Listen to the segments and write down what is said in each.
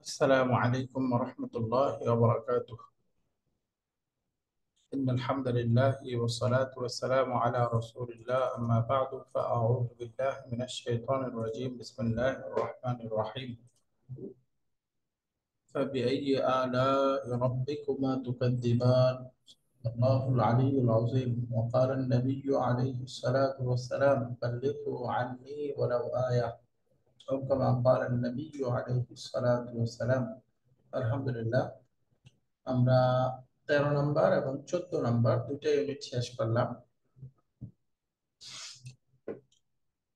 السلام عليكم ورحمة الله وبركاته. إن الحمد لله والصلاة والسلام على رسول الله، أما بعد فأعوذ بالله من الشيطان الرجيم. بسم الله الرحمن الرحيم. فبأي آلاء ربكما تكذبان؟ الله العلي العظيم. وقال النبي عليه الصلاة والسلام: بلغوا عني ولو آية، أو كما قال النبي عليه الصلاة والسلام. الحمد لله, আমরা 13 নম্বর এবং 14 নম্বর দুইটা ইউনিট শেষ করলাম।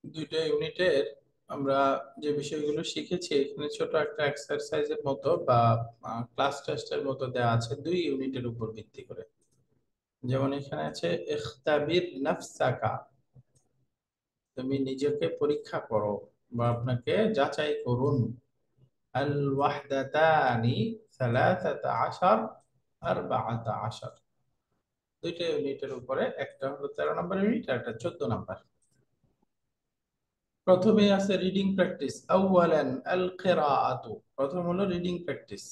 দুইটা ইউনিটের আমরা যে বিষয়গুলো শিখেছি এখানে ছোট একটা এক্সারসাইজের মতো বা ক্লাস টেস্টের মতো দেওয়া আছে দুই ইউনিটের উপর ভিত্তি করে। যেমন এখানে আছে ইখতাবির নাফসাকা, তুমি নিজেকে পরীক্ষা করো বা আপনাকে যাচাই করুন। আল ওয়াহদাতানি সালাসাতা আশার আরবাআতা আশার, দুইটা ইউনিটের উপরে, একটা হলো 13 নম্বর ইউনিট আর একটা 14 নম্বর। প্রথমে আছে রিডিং প্র্যাকটিস। আউয়ালান আল কিরাআতু, প্রথম হলো রিডিং প্র্যাকটিস।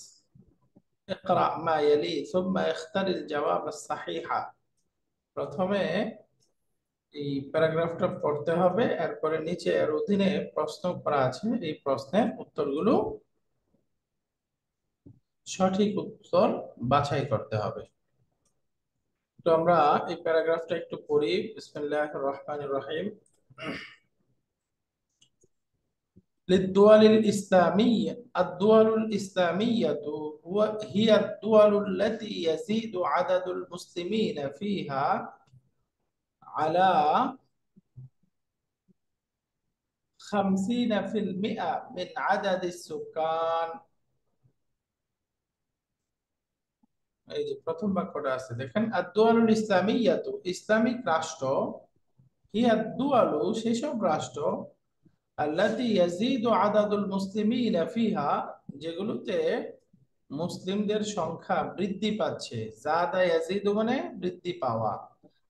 ইকরা মা ইয়ালি সুম্মা ইখতারিল জাওয়াব আস-সাহিহা, প্রথমে এই প্যারাগ্রাফটা পড়তে হবে, এরপরে নিচে এর অধীনে প্রশ্ন করা আছে, এই প্রশ্নের উত্তরগুলো সঠিক উত্তর বাছাই করতে হবে। তো আমরা এই প্যারাগ্রাফটা একটু পড়ি। বিসমিল্লাহির রহমানির রহিম। للدول الإسلامية الدول الإسلامية هي الدول التي يزيد عدد المسلمين فيها على 50% من عدد السكان। এই যে প্রথম বাক্যটা আছে দেখেন, আদ-দুয়ালুল ইসলামিয়াতু, ইসলামিক রাষ্ট্র, হিয়া দুয়ালু, সেসব রাষ্ট্র, আল্লাতী ইয়াজিদু আদাদুল মুসলিমিনা ফিহা, যেগুলোতে মুসলিমদের সংখ্যা বৃদ্ধি পাচ্ছে। জাদা ইয়াজিদু মানে বৃদ্ধি পাওয়া,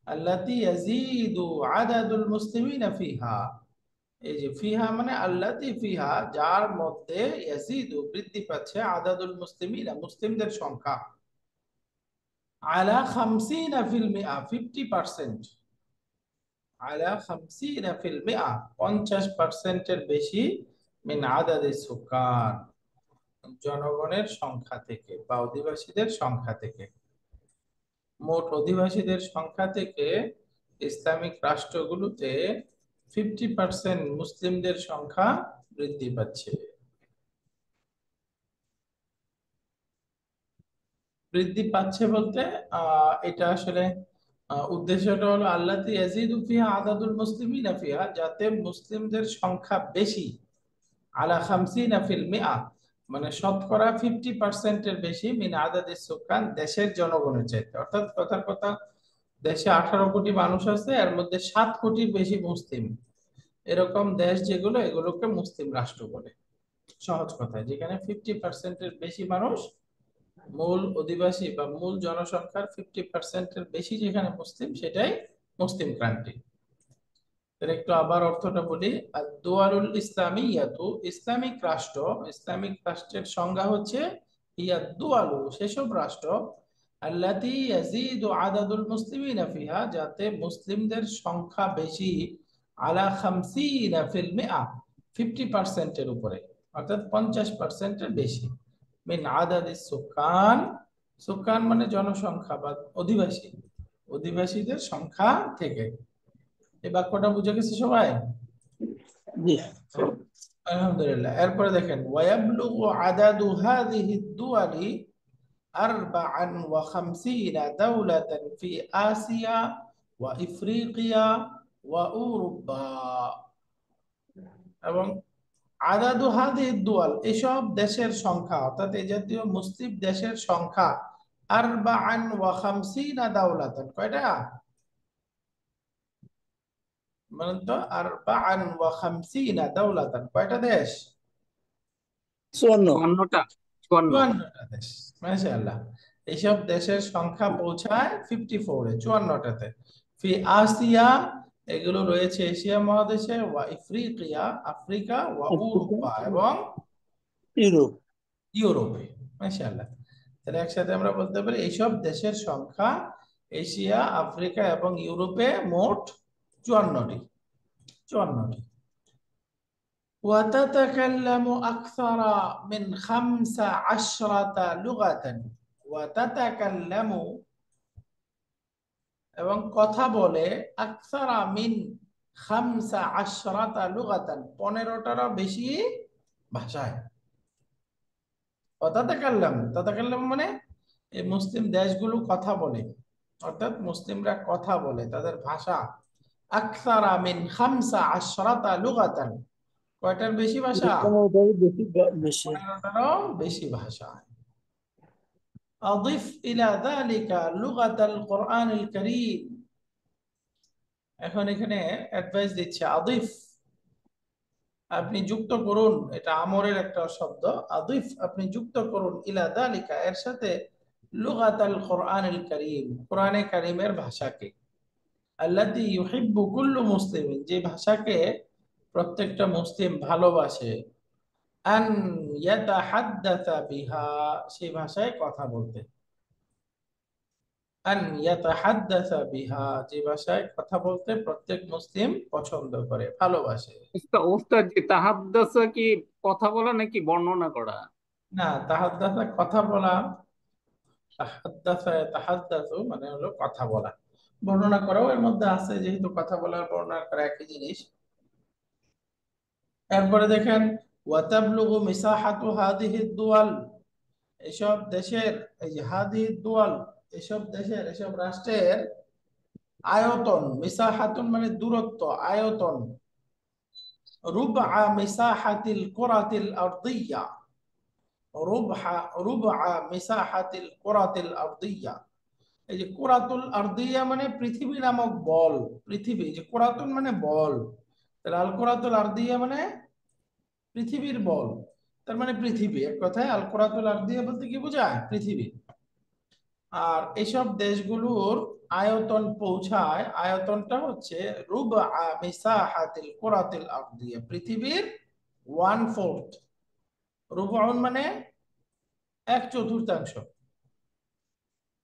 আল্লাতী ইয়াজিদু আদাদুল মুসলিমিনা ফিহা, এই যে ফিহা মানে আল্লাতী ফিহা, যার মধ্যে ইয়াজিদু বৃদ্ধি পাচ্ছে, আদাদুল মুসলিমিনা মুসলিমদের সংখ্যা, আলা 50%, 50%, আলা 50%, 50%-এর বেশি, মিন আদাদিস সুকান, জনগণের সংখ্যা থেকে বা অধিবাসীদের সংখ্যা থেকে। মোট অধিবাসীদের সংখ্যা থেকে ইসলামিক রাষ্ট্রগুলোতে 50% মুসলিমদের সংখ্যা বৃদ্ধি পাচ্ছে। বৃদ্ধি পাচ্ছে বলতে এটা আসলে উদ্দেশ্যটা হলো আল্লাতী ইয়াজিদু ফিহা আদাদুল মুসলিমিনা ফিহা, যাতে মুসলিমদের সংখ্যা বেশি, আলা 50%, মানে শতকরা 50%-এর বেশি, মিন আদাদিস সুকান, দেশের জনগণের চাইতে। অর্থাৎ কথার কথা, দেশে 18 কোটি মানুষ আছে, এর মধ্যে 7 কোটির বেশি মুসলিম। এরকম দেশ যেগুলো, এগুলোকে মুসলিম রাষ্ট্র বলে। সহজ কথায়, যেখানে 50%-এর বেশি মানুষ, মূল অধিবাসী বা মূল জনসংখ্যার 50%-এর বেশি যেখানে মুসলিম, সেটাই মুসলিম কান্ট্রি। এর একটু আবার অর্থটা বলি। আদ-দুয়ালুল ইসলামিয়াতু, ইসলামিক রাষ্ট্র, ইসলামিক রাষ্ট্রের সংজ্ঞা হচ্ছে ইয়া দুয়ালু, সেসব রাষ্ট্র, আল্লাতী ইয়াজিদু আদাদুল মুসলিমিনা ফিহা, যাতে মুসলিমদের সংখ্যা বেশি, আলা 50%, 50%-এর উপরে, অর্থাৎ 50%-এর বেশি, মিন আদাদিস সুকান, সুকান মানে জনসংখ্যা বা অধিবাসী, অধিবাসীদের সংখ্যা থেকে। এই বাক্যটা বুঝে গেছে সবাই? জি। আলহামদুলিল্লাহ। এরপরে দেখেন, ওয়ায়াবলুগু আদাদু হাযিহি দুয়ালি 54 দাওলাতান ফি আসিয়া ওয়া ইফরিকিয়া ওয়া ইউরোপা। এবং আদাদু হাযিহি দুয়াল, এসব দেশের সংখ্যা, অর্থাৎ এই জাতীয় মুসলিম দেশের সংখ্যা, 54 দাওলাতান, কয়টা বলেন তো? 54 দাওলাতান, কয়টা দেশ? 54। 54টা। 54। 54টা দেশ। মাশাআল্লাহ। এইসব দেশের সংখ্যা পৌঁছায় 54-এ, 54টাতে। ফি আসিয়া, এগুলো রয়েছে এশিয়া মহাদেশে, ওয়া ইফ্রিকিয়া, আফ্রিকা, ওয়া আফ্রিকা, উরুপা, এবং ইউরোপ। ইউরোপে। মাশাআল্লাহ। তাহলে একসাথে আমরা বলতে পারি এইসব দেশের সংখ্যা এশিয়া, আফ্রিকা এবং ইউরোপে মোট 54টি। 54টি। وتتكلم أكثر من 15 لغة وتتكلم এবং কথা বলে আকসারা মিন 15 লুগাতান 15টারও বেশি ভাষায়। তাতাকাল্লাম মানে এই মুসলিম দেশগুলো কথা বলে, অর্থাৎ মুসলিমরা কথা বলে তাদের ভাষা আকসারা মিন 15 লুগাতান, কয়টার বেশি ভাষা? 15টারও বেশি বেশি। 15টারও বেশি ভাষা। আদিফ ইলা যালিকা লুগাতাল কুরআনিল কারীম। এখন এখানে অ্যাডভাইস দিচ্ছে, আদিফ আপনি যুক্ত করুন, এটা আমরের একটা শব্দ, আদিফ আপনি যুক্ত করুন, ইলা যালিকা এর সাথে, লুগাতাল কুরআনিল কারীম কোরআনে কারীমের ভাষাকে, আল্লাতী ইউহিব্বু কুল্লু মুসলিমিন যে ভাষাকে প্রত্যেকটা মুসলিম ভালোবাসে, আন ইয়াতাহাদ্দাসা বিহা সেই ভাষায় কথা বলতে, আন ইয়াতাহাদ্দাসা বিহা যে ভাষায় কথা বলতে প্রত্যেক মুসলিম পছন্দ করে, ভালোবাসে। ওস্তাদ জি, তাহাদ্দাসা কি কথা বলা নাকি বর্ণনা করা? না, তাহাদ্দাসা কথা বলা, তাহাদ্দাসা তাহাদ্দাসু মানে হলো কথা বলা, বর্ণনা করাও এর মধ্যে আছে, যেহেতু কথা বলার বর্ণনা করা একই জিনিস। এরপরে দেখেন, ওয়াতাবলুগু মিসাহাতু হাদিহি দুয়াল এসব দেশের, এই যে হাদিহি দুয়াল এসব দেশের, এসব রাষ্ট্রের আয়তন, মিসাহাতুন মানে দূরত্ব, আয়তন, রুবআ মিসাহাতিল কুরাতিল আরদিয়া, রুবআ মিসাহাতিল কুরাতিল আরদিয়া। এই যে কুরাতুল আরদিয়া মানে পৃথিবী নামক বল, পৃথিবী, যে কুরাতুল মানে বল, তাহলে আল কুরাতুল আরদিয়া মানে পৃথিবীর বল, তার মানে পৃথিবী, এক কথায় আল কুরাতুল আরদিয়া বলতে কি বোঝায়? পৃথিবী। আর এসব দেশগুলোর আয়তন পৌঁছায়, আয়তনটা হচ্ছে রুবআ মিসাহাতিল কুরাতিল আরদিয়া, পৃথিবীর 1/4, রুবউন মানে 1/4।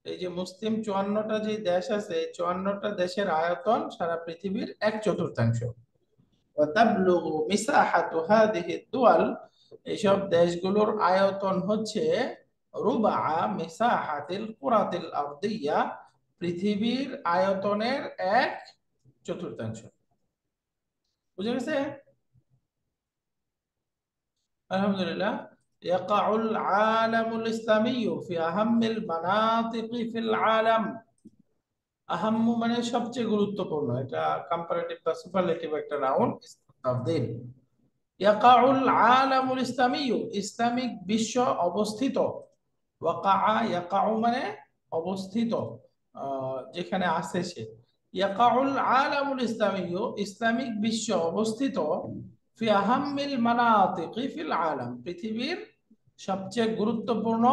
এই যে মুসলিম 54টা যে দেশ আছে, 54টা দেশের আয়তন সারা পৃথিবীর 1/4। ওয়াতাবলুগু মিসাহাতু হাদিহি দুয়াল এইসব দেশগুলোর আয়তন হচ্ছে রুবআ মিসাহাতিল কুরাতিল আরদিয়া, পৃথিবীর আয়তনের 1/4। বুঝে গেছে? আলহামদুলিল্লাহ। ইয়াকাউল আলামুল ইসলামিয়্যু ফি আহাম্মিল মানাতিকি ফিল আলাম। আহাম্মু মানে সবচেয়ে গুরুত্বপূর্ণ, এটা কম্পারেটিভ বা সুপারলেটিভ একটা নাউন, তাফদীল। ইয়াকাউল আলামুল ইসলামিয়্যু ইসলামিক বিশ্ব অবস্থিত, ওয়াকা ইয়াকাউ মানে অবস্থিত, যেখানে আছে সে, ইয়াকাউল আলামুল ইসলামিয়্যু ইসলামিক বিশ্ব অবস্থিত, ফি আহাম্মিল মানাতিকি ফিল আলাম পৃথিবীর সবচেয়ে গুরুত্বপূর্ণ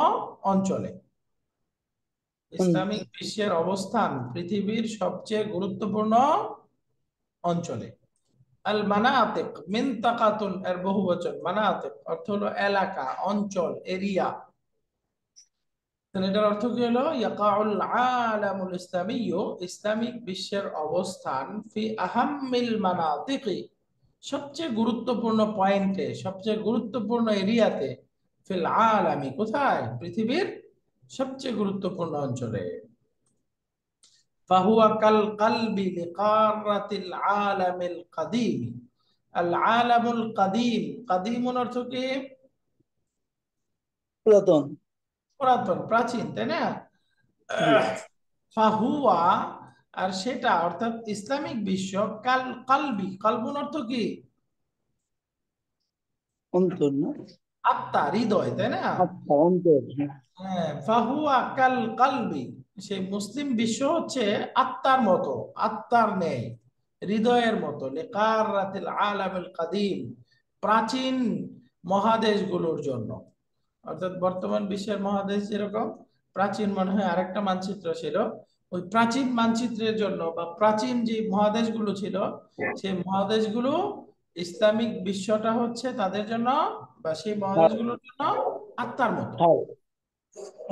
অঞ্চলে। ইসলামিক বিশ্বের অবস্থান পৃথিবীর সবচেয়ে গুরুত্বপূর্ণ অঞ্চলে। আল মানাতিক মিনতাকাতুন এর বহুবচন, মানাতিক অর্থ হলো এলাকা, অঞ্চল, এরিয়া। তাহলে এটার অর্থ কি হলো? ইয়াকাউল আলামুল ইসলামিয়্যু ইসলামিক বিশ্বের অবস্থান, ফি আহাম্মিল মানাতিকি সবচেয়ে গুরুত্বপূর্ণ পয়েন্টে, সবচেয়ে গুরুত্বপূর্ণ এরিয়াতে, ফিল আলামি কোথায়? পৃথিবীর সবচেয়ে গুরুত্বপূর্ণ অঞ্চলে। ফাহুয়া কাল কলবি লিকারাতিল আলামিল কাদিম। আল আলামুল কাদিম, কাদিমুন অর্থ কি? পুরাতন। পুরাতন, প্রাচীন, তাই না? জি। ফাহুয়া আর সেটা, অর্থাৎ ইসলামিক বিশ্ব, কাল কলবি, কলবুন অর্থ কি? অন্তর না? আত্মা, হৃদয়, তাই না? আচ্ছা, অন্তর। হ্যাঁ, ফাহুয়া কাল কলবি সেই মুসলিম বিশ্ব হচ্ছে আত্মার মতো, আত্মার ন্যায়, হৃদয়ের মতো, লিকারাতিল আলামিল কাদিম প্রাচীন মহাদেশগুলোর জন্য। অর্থাৎ বর্তমান বিশ্বের মহাদেশ যেরকম প্রাচীন মনে হয় আরেকটা মানচিত্র ছিল, ওই প্রাচীন মানচিত্রের জন্য বা প্রাচীন যে মহাদেশগুলো ছিল সেই মহাদেশগুলো, ইসলামিক বিশ্বটা হচ্ছে তাদের জন্য বা সেই মহাদেশগুলোর জন্য আত্মার মতো। Heart.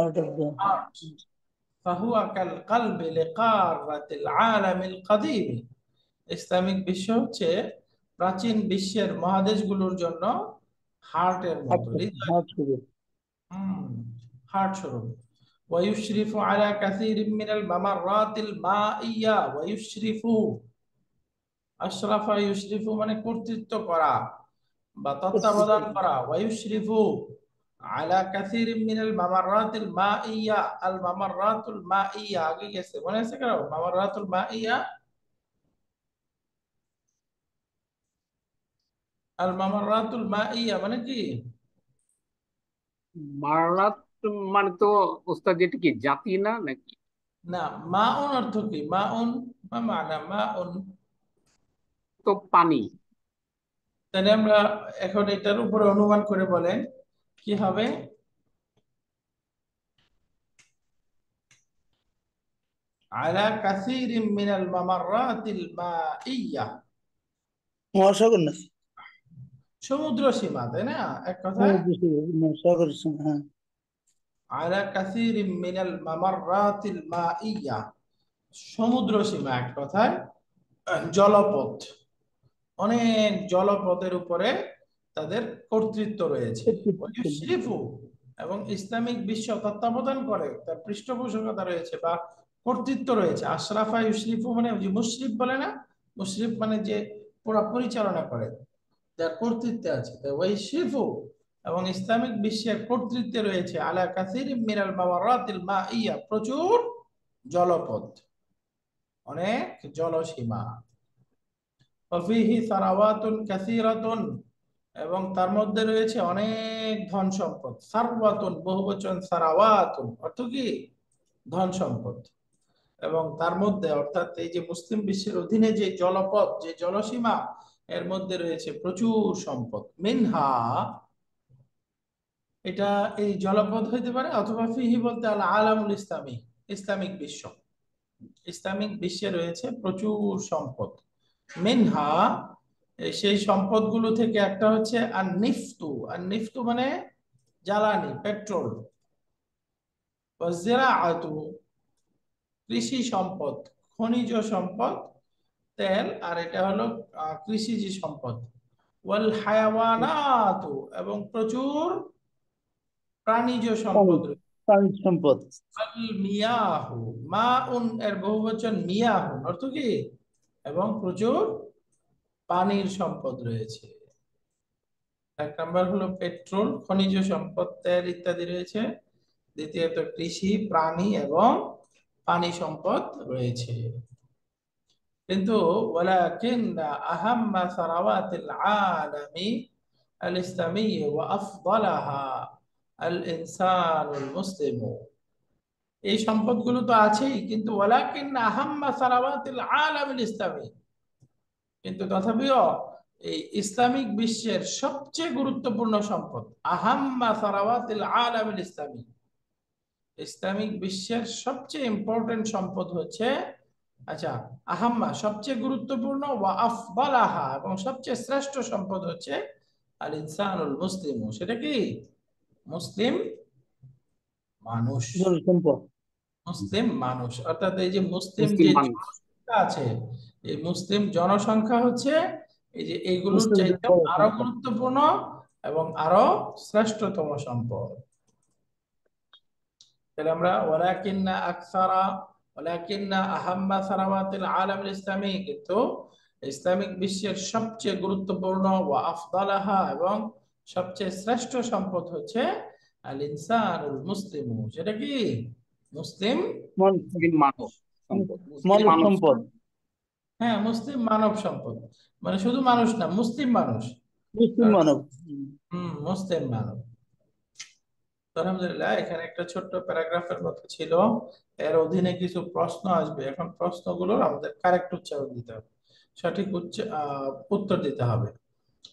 Out of the Heart. فهو كالقلب لقارة العالم القديم। Islamic বিশ্ব হচ্ছে প্রাচীন বিশ্বের মহাদেশগুলোর জন্য হার্টের heart. মতো, হৃদয়। Heart sugar. হার্ট স্বরূপ। ويشرف على كثير من الممرات المائية ويشرف আশরাফা ইউশরিফু মানে কর্তৃত্ব করা বা তত্ত্বাবধান করা। ওয়ায়ুশরিফু আলা কাসীরিন মিনাল মামাররাতিল মাইয়া। আল মামাররাতুল মাইয়া আগে গেছে, মনে আছে কারো? মামাররাতুল মাইয়া, আল মামাররাতুল মাইয়া মানে কি? মারাত মানে তো ওস্তাদ যেটা কি জাতি না নাকি? না, মাউন অর্থ কি? মাউন মা মানা মাউন। তো পানি। তাহলে আমরা এখন এটার উপরে অনুমান করে বলেন কি হবে? আলা কাসীরিন মিনাল মামাররাতিল মাইয়া, মহাসাগর নাকি? সমুদ্র সীমা, তাই না এক হ্যাঁ, কথায়? মহাসাগর, হ্যাঁ। আলা কাসীরিন মিনাল মামাররাতিল মাইয়া, সমুদ্র সীমা এক কথায় জলপথ, অনেক জলপথের উপরে তাদের কর্তৃত্ব রয়েছে। ওয়ায়ুশরিফু, এবং ইসলামিক বিশ্ব তত্ত্বাবধান করে, তার পৃষ্ঠপোষকতা রয়েছে বা কর্তৃত্ব রয়েছে। আশরাফা ইউশরিফু মানে ওই যে মুশরিফ বলে না, মুশরিফ মানে যে পুরো পরিচালনা করে, যার কর্তৃত্বে আছে। তাই ওয়াইশরিফু, এবং ইসলামিক বিশ্বের কর্তৃত্বে রয়েছে আলা কাসীরিন মিনাল মাওয়ারাতিল মাইয়া, প্রচুর জলপথ, অনেক জলসীমা। ওয়াফিহি সারাওয়াতুন কাসীরাতুন, এবং তার মধ্যে রয়েছে অনেক ধন সম্পদ। সারওয়াতুন বহুবচন, সারাওয়াতুন অর্থ কি? ধন সম্পদ। এবং তার মধ্যে অর্থাৎ এই যে মুসলিম বিশ্বের অধীনে যে জলপথ, যে জলসীমা, এর মধ্যে রয়েছে প্রচুর সম্পদ। মিনহা, এটা এই জলপথ হইতে পারে, অথবা ফিহি বলতে আল আলামুল ইসলামী, ইসলামিক বিশ্ব। ইসলামিক বিশ্বে রয়েছে প্রচুর সম্পদ। মিনহা, সেই সম্পদগুলো থেকে একটা হচ্ছে আর নিফতু। আর নিফতু মানে জ্বালানি, পেট্রোল। ওয়াজিরাআতু, কৃষি সম্পদ, খনিজ সম্পদ, তেল, আর এটা হলো কৃষিজ সম্পদ। ওয়াল হায়াওয়ানাতু, এবং প্রচুর প্রাণীজ পানি, সম্পদ রয়েছে। পানির সম্পদ। আল মিয়াহু, মাউন এর বহুবচন মিয়াহুন অর্থ কি? এবং প্রচুর পানির সম্পদ রয়েছে। এক নাম্বার হলো পেট্রোল, খনিজ সম্পদ, তেল ইত্যাদি রয়েছে। দ্বিতীয়ত কৃষি, প্রাণী এবং পানি সম্পদ রয়েছে। কিন্তু ওয়ালাকিন আহাম্মা সারাওয়াতিল আলামি আল ইসলামি ওয়া আফদালাহা আল ইনসানুল মুসলিম। এই সম্পদগুলো তো আছেই, কিন্তু ওয়ালাকিন আহাম্মা সারাওয়াতিল আলামিল ইসলামি, কিন্তু তথাপিও এই ইসলামিক বিশ্বের সবচেয়ে গুরুত্বপূর্ণ সম্পদ, আহাম্মা সারাওয়াতিল আলামিল ইসলামি, ইসলামিক বিশ্বের সবচেয়ে ইম্পর্টেন্ট সম্পদ হচ্ছে, আচ্ছা, আহাম্মা সবচেয়ে গুরুত্বপূর্ণ, ওয়া আফদালাহা এবং সবচেয়ে শ্রেষ্ঠ সম্পদ হচ্ছে আল ইনসানুল মুসলিম, সেটা কি? মুসলিম মানুষ। জলসম্পদ। মুসলিম মানুষ অর্থাৎ এই যে মুসলিম মুসলিম যে মানুষ। জনসংখ্যা আছে, এই মুসলিম জনসংখ্যা হচ্ছে এই যে এইগুলোর মুসলিমদের চাইতে বড় আরো সংখ্যা। গুরুত্বপূর্ণ এবং আরো শ্রেষ্ঠতম সম্পদ। তাহলে আমরা ওয়ালাকিন্না আকসারা, ওয়ালাকিন্না আহাম্মা সারাওয়াতিল আলামিল ইসলামী, কিন্তু ইসলামিক বিশ্বের সবচেয়ে গুরুত্বপূর্ণ, ওয়া আফদালাহা এবং সবচেয়ে শ্রেষ্ঠ সম্পদ হচ্ছে আল ইনসানুল মুসলিমু, সেটা কি? মুসলিম। মানুষ, মুসলিম মানব সম্পদ, মুসলিম মানব মানব সম্পদ, হ্যাঁ, মুসলিম মানব সম্পদ, মানে শুধু মানুষ না, মুসলিম মানুষ। মুসলিম কারণ মানব। মুসলিম মানব। তো আলহামদুলিল্লাহ, এখানে একটা ছোট্ট প্যারাগ্রাফের মতো ছিল, এর অধীনে কিছু প্রশ্ন আসবে। এখন প্রশ্নগুলোর আমাদের কারেক্ট উচ্চারণ দিতে হবে, সঠিক উত্তর দিতে হবে।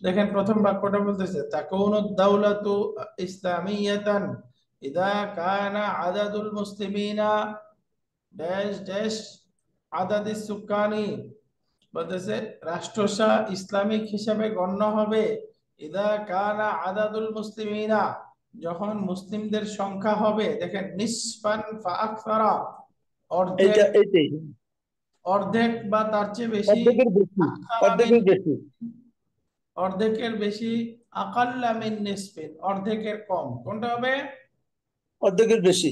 দেখেন প্রথম বাক্যটা বলতেছে তাকুনু দাওলাতু ইসলামিয়াতান ইদা কানা আদাদুল মুসলিমিনা ড্যাশ ড্যাশ আদাদিস সুকানি, বলতেছে রাষ্ট্রশাহ ইসলামিক হিসাবে গণ্য হবে ইদা কানা আদাদুল মুসলিমিনা, যখন মুসলিমদের সংখ্যা হবে, দেখেন নিসফান ফাআকসারা, অর্ধেক, এইটাই অর্ধেক বা তার চেয়ে বেশি, অর্ধেকের বেশি, আকসারা মিন, অর্ধেকের বেশি, অর্ধেকের বেশি, আকাল্লা মিন নিসফিন, অর্ধেকের কম, কোনটা হবে? অর্ধেকের বেশি।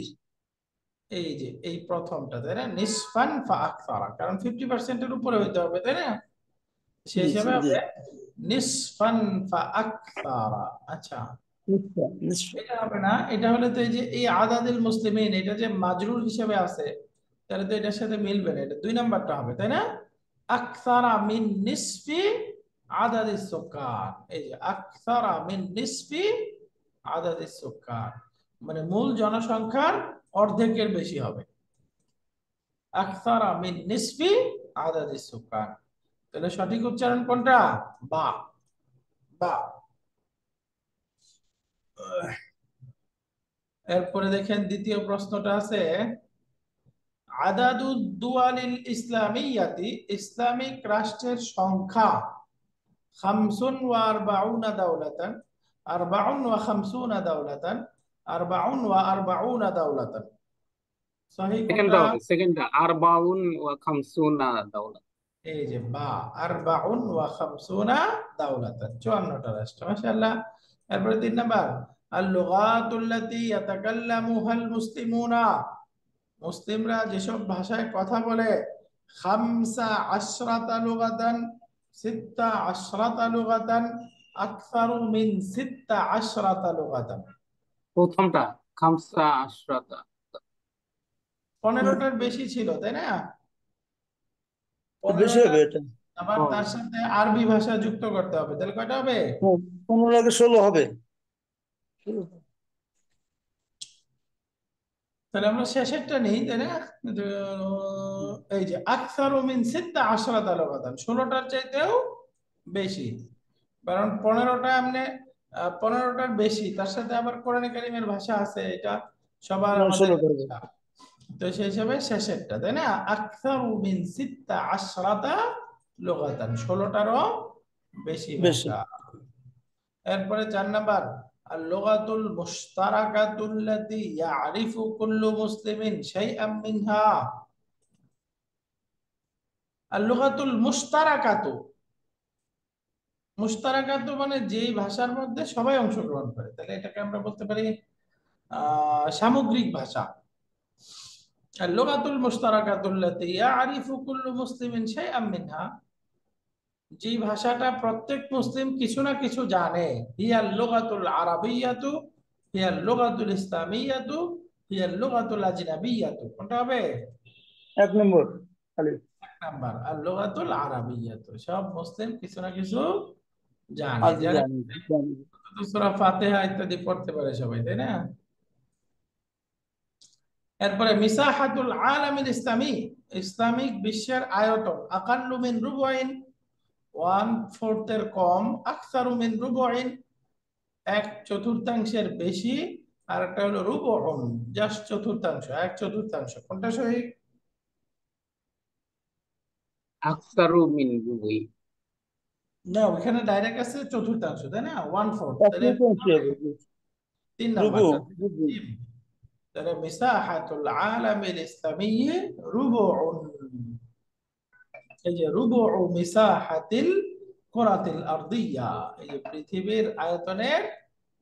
এই যে এই প্রথমটা, তাই না? নিসফান ফাআকসারা, কারণ 50%-এর উপরে হইতে হবে, তাই না? সেই জি জি হিসেবে জি, হবে নিসফান ফাআকসারা। আচ্ছা, নিশ্চয় নিশ্চয়। এটা হবে না, এটা হলে তো এই যে এই আদাদিল মুসলিমিন, এটা যে মাজরুর হিসেবে আছে, তাহলে তো এটার সাথে মিলবে না, এটা 2 নাম্বারটা হবে, তাই না? আকসারা মিন নিসফি আদাদিস সুকার, এই যে আকসারা মিন নিসফি আদাদিস সুকার, মানে মূল জনসংখ্যার অর্ধেকের বেশি হবে। আকসারা মিন নিসফি আদাদিস সুকার, তাহলে সঠিক উচ্চারণ কোনটা? বা, বা। এরপরে দেখেন দ্বিতীয় প্রশ্নটা আছে, আদাদুদ দুয়ালিল ইসলামিয়াতি, ইসলামিক রাষ্ট্রের সংখ্যা, খামসুন ওয়া আরবাউনা দাওলাতান, আরবাউন ওয়া খামসুনা দাওলাতান, আরবাউন ওয়া আরবাউনা দাওলাতান, সহি সেকেন্ডটা কোনটা? হবে, সেকেন্ডটা আরবাউন ওয়া খামসুনা দাওলা। এই যে বা, আরবাউন ওয়া খামসুনা দাওলাতান, 54টা রাষ্ট্র, মাশাআল্লাহ। এরপরে 3 নাম্বার, আল লুগাতুল্লাতি ইয়াতাকাল্লামুহাল মুসলিমুনা, মুসলিমরা যেসব ভাষায় কথা বলে, খামসা আশরাতা লুগাতান, সিত্তা আশরাতা লুগাতান, আকসারু মিন সিত্তা আশরাতা লুগাতান, প্রথমটা খামসা আশরাতা। 15টার বেশি ছিল, তাই না? বেশি 15টা, হবে এটা। আবার ও, তার সাথে আরবি ভাষা যুক্ত করতে হবে, তাহলে কয়টা হবে? 15 আগে 16 হবে। তাহলে আমরা শেষেরটা নেই, তাই না? যে, এই যে আকসারু মিন সিত্তা আশরাতা লুগাতান, 16টার চাইতেও বেশি, কারণ 15টা এমনি, 15টার বেশি, তার সাথে আবার কোরআনে কারিমের ভাষা আছে, এটা সবার আমাদের 16 করবে। ভাষা। তো সেই হিসাবে শেষেরটা, তাই না? আকসারু মিন সিত্তা আশরাতা লুগাতান, 16টারও বেশি বেশি। ভাষা। এরপরে 4 নাম্বার, আল লুগাতুল মুশতারাকাতুল্লাতী ইয়ারিফু কুল্লু মুসলিমিন শাইআম মিনহা, আল লুগাতুল মুশতারাকাতু, মুশতারাকাতু মানে যেই ভাষার মধ্যে সবাই অংশগ্রহণ করে, তাহলে এটাকে আমরা বলতে পারি সামগ্রিক ভাষা। আর লুগাতুল মুশতারাকাতুল্লাতী ইয়ারিফু কুল্লু মুসলিমিন শাইআম মিনহা, যেই ভাষাটা প্রত্যেক মুসলিম কিছু না কিছু জানে, হিয়াল লুগাতুল আরাবিয়াতু, হিয়াল লুগাতুল ইসলামিয়াতু, হিয়াল লুগাতুল আজনাবিয়াতু, কোনটা হবে? 1 নম্বর খালি। 1 নাম্বার, আর লুগাতুল আরাবিয়াতু, সব মুসলিম কিছু না কিছু জানে, আজ যারা জানি জানি। সূরা ফাতিহা ইত্যাদি পড়তে পারে সবাই, তাই না? এরপরে মিসাহাতুল আলামিল ইসলামী, ইসলামিক বিশ্বের আয়তন, আকাল্লু মিন রুবুইন, 1/4 কম, আকসারু মিন রুবুইন, 1/4 বেশি, আর একটা হলো রুবুউন, জাস্ট চতুর্থাংশ, 1/4, কোনটা সহি? আকসারু মিন রুবুই। না, ওখানে ডাইরেক্ট আছে চতুর্থাংশ, তাই না? 1/4, তাহলে 1/4 হবে। 3 নাম্বারটা, রুবু রুবু। তাহলে মিসাহাতুল আলামিল ইসলামী রুবুউন, এই যে রুবুউ মিসাহাতিল কুরাতিল আরদিয়া, এই যে পৃথিবীর আয়তনের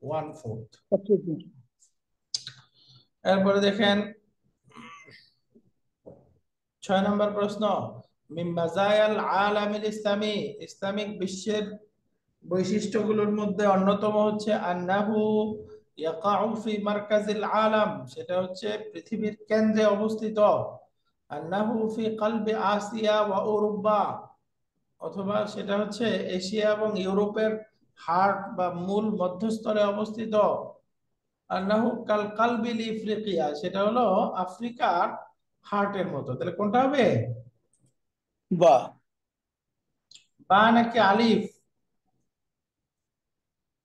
1/4। আচ্ছা, এরপরে দেখেন 6 নম্বর প্রশ্ন, মিন মাযায়াল আলামিল ইসলামী, ইসলামিক বিশ্বের বৈশিষ্ট্যগুলোর মধ্যে অন্যতম হচ্ছে আন্নাহু ইয়াকাউ ফি মারকাজিল আলাম, সেটা হচ্ছে পৃথিবীর কেন্দ্রে অবস্থিত, আন্নাহু ফি কলবি আসিয়া ওয়া ইউরোপা, অথবা সেটা হচ্ছে এশিয়া এবং ইউরোপের হার্ট বা মূল মধ্যস্থলে অবস্থিত, আন্নাহু কাল কালবিল ইফ্রিকিয়া, সেটা হলো আফ্রিকার হার্টের মতো, তাহলে কোনটা হবে? বা। বা নাকি আলিফ?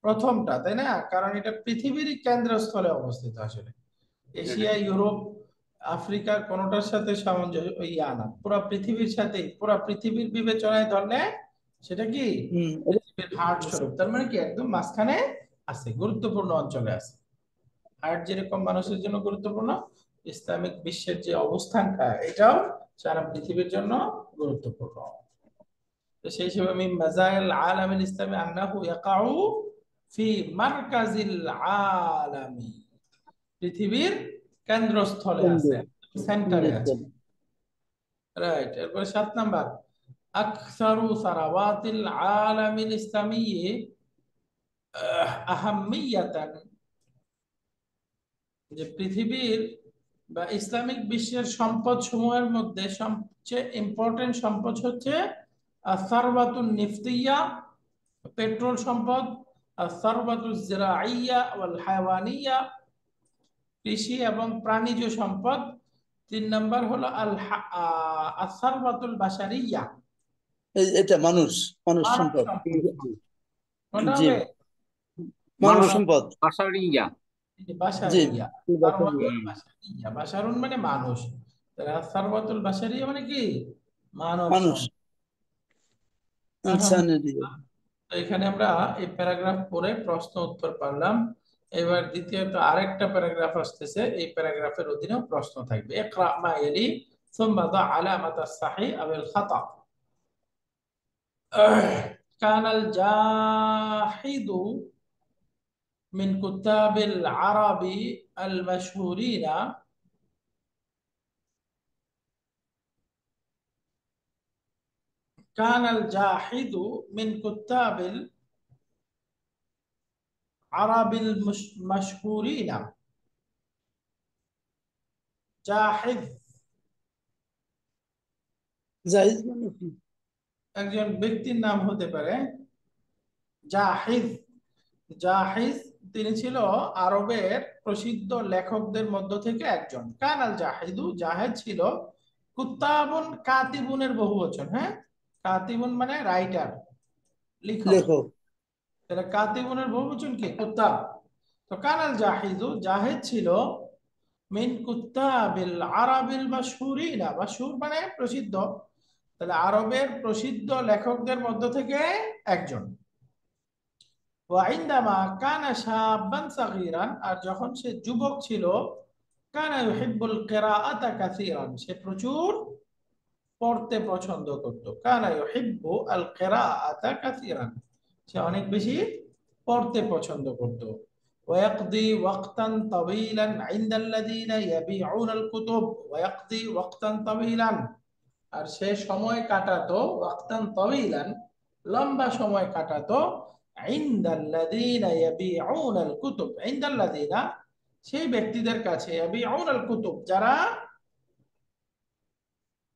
প্রথমটা, তাই না? কারণ এটা পৃথিবীরই কেন্দ্রস্থলে অবস্থিত আসলে, এশিয়া ইউরোপ আফ্রিকা কোনোটার সাথে সামঞ্জস্য ইয়া না, পুরো পৃথিবীর সাথে, পুরো পৃথিবীর বিবেচনায় ধরলে সেটা কি হুম, পৃথিবীর হার্ট স্বরূপ, তার মানে কি একদম মাঝখানে আছে, গুরুত্বপূর্ণ অঞ্চলে আছে। হার্ট যেরকম মানুষের জন্য গুরুত্বপূর্ণ, ইসলামিক বিশ্বের যে অবস্থানটা এটাও সারা পৃথিবীর জন্য গুরুত্বপূর্ণ। তো সেই হিসেবে মিন মাযাইল আলামিল ইসলামি আন্নাহু ইয়াকাউ ফি মারকাজিল আলামি, পৃথিবীর কেন্দ্রস্থলে আছে, সেন্টারে আছে। রাইট। এরপর 7 নাম্বার, আকসারু সারাওয়াতিল আলামিল ইসলামি আহাম্মিয়াতান, যে পৃথিবীর বা ইসলামিক বিশ্বের সম্পদ সমূহের মধ্যে সবচেয়ে ইম্পর্টেন্ট সম্পদ হচ্ছে আস-সারওয়াতুন নিফতিয়া, পেট্রোল সম্পদ, আস-সারওয়াতুজ জিরাইয়া ওয়াল হায়াওয়ানিয়া, কৃষি এবং প্রাণীজ সম্পদ। 3 নাম্বার হলো আস-সারওয়াতুল বাশারিয়া, এটা মানুষ মানব সম্পদ। সম্পদ। কোনটা জি, হবে? মানব মানব সম্পদ। বাশারিয়া। জি, বাশারিয়া, সারওয়াতুল হুম। বাশারিয়া, বাশারুন মানে মানুষ, তাহলে সারওয়াতুল বাশারিয়া মানে কি? মানব মানুষ, সম্পদ। ইনসানিটি। তো এখানে আমরা এই প্যারাগ্রাফ পড়ে প্রশ্ন উত্তর পারলাম। এবার দ্বিতীয়ত আরেকটা প্যারাগ্রাফ আসতেছে, এই প্যারাগ্রাফের অধীনেও প্রশ্ন থাকবে। ইকরা মা ইয়ালি সুম্মা দা আলামাত আস-সাহি আও আল খাতা। কানাল জাহিদু মিন কুতাবিল আরবি আল মাশহুরিনা, কানাল জাহিদু মিন কুতাবিল আরবিল মাশহুরিনা। জাহিদ জাহিদ মানে কি? একজন ব্যক্তির নাম হতে পারে। জাহিদ, জাহিজ তিনি ছিল আরবের প্রসিদ্ধ লেখকদের মধ্য থেকে একজন। কানাল জাহিদু, জাহেদ ছিল কুত্তাবুন, কাতিবুনের বহুবচন। হ্যাঁ, কাতিবুন মানে রাইটার, লেখক। লেখক। তাহলে কাতিবুনের বহুবচন কি? কুত্তাব। তো কানাল জাহিদু, জাহেদ ছিল মিন কুত্তাবিল আরাবিল মাশহুরিনা, মাশহুর মানে প্রসিদ্ধ, তাহলে আরবের প্রসিদ্ধ লেখকদের মধ্য থেকে একজন। ওয়াইন্দামা কানা শাবান সাগীরান, আর যখন সে যুবক ছিল, কানা ইউহিব্বুল কিরাআতা কাসীরান, সে প্রচুর পড়তে পছন্দ করত। কানা ইউহিব্বু আল কিরাআতা কাসীরান, সে অনেক বেশি পড়তে পছন্দ করত। ওয়ায়াকদি ওয়াক্তান তাওয়ীলান ইনদাল্লাযীনা ইয়াবিউনাল কুতুব, ওয়ায়াকদি ওয়াক্তান তাওয়ীলান, আর সে সময় কাটাতো, ওয়াক্তান তাওয়ীলান লম্বা সময় কাটাতো, ইনদাল্লাযীনা ইয়াবিউনাল কুতুব, ইনদাল্লাযীনা সেই ব্যক্তিদের কাছে, ইয়াবিউনাল কুতুব যারা,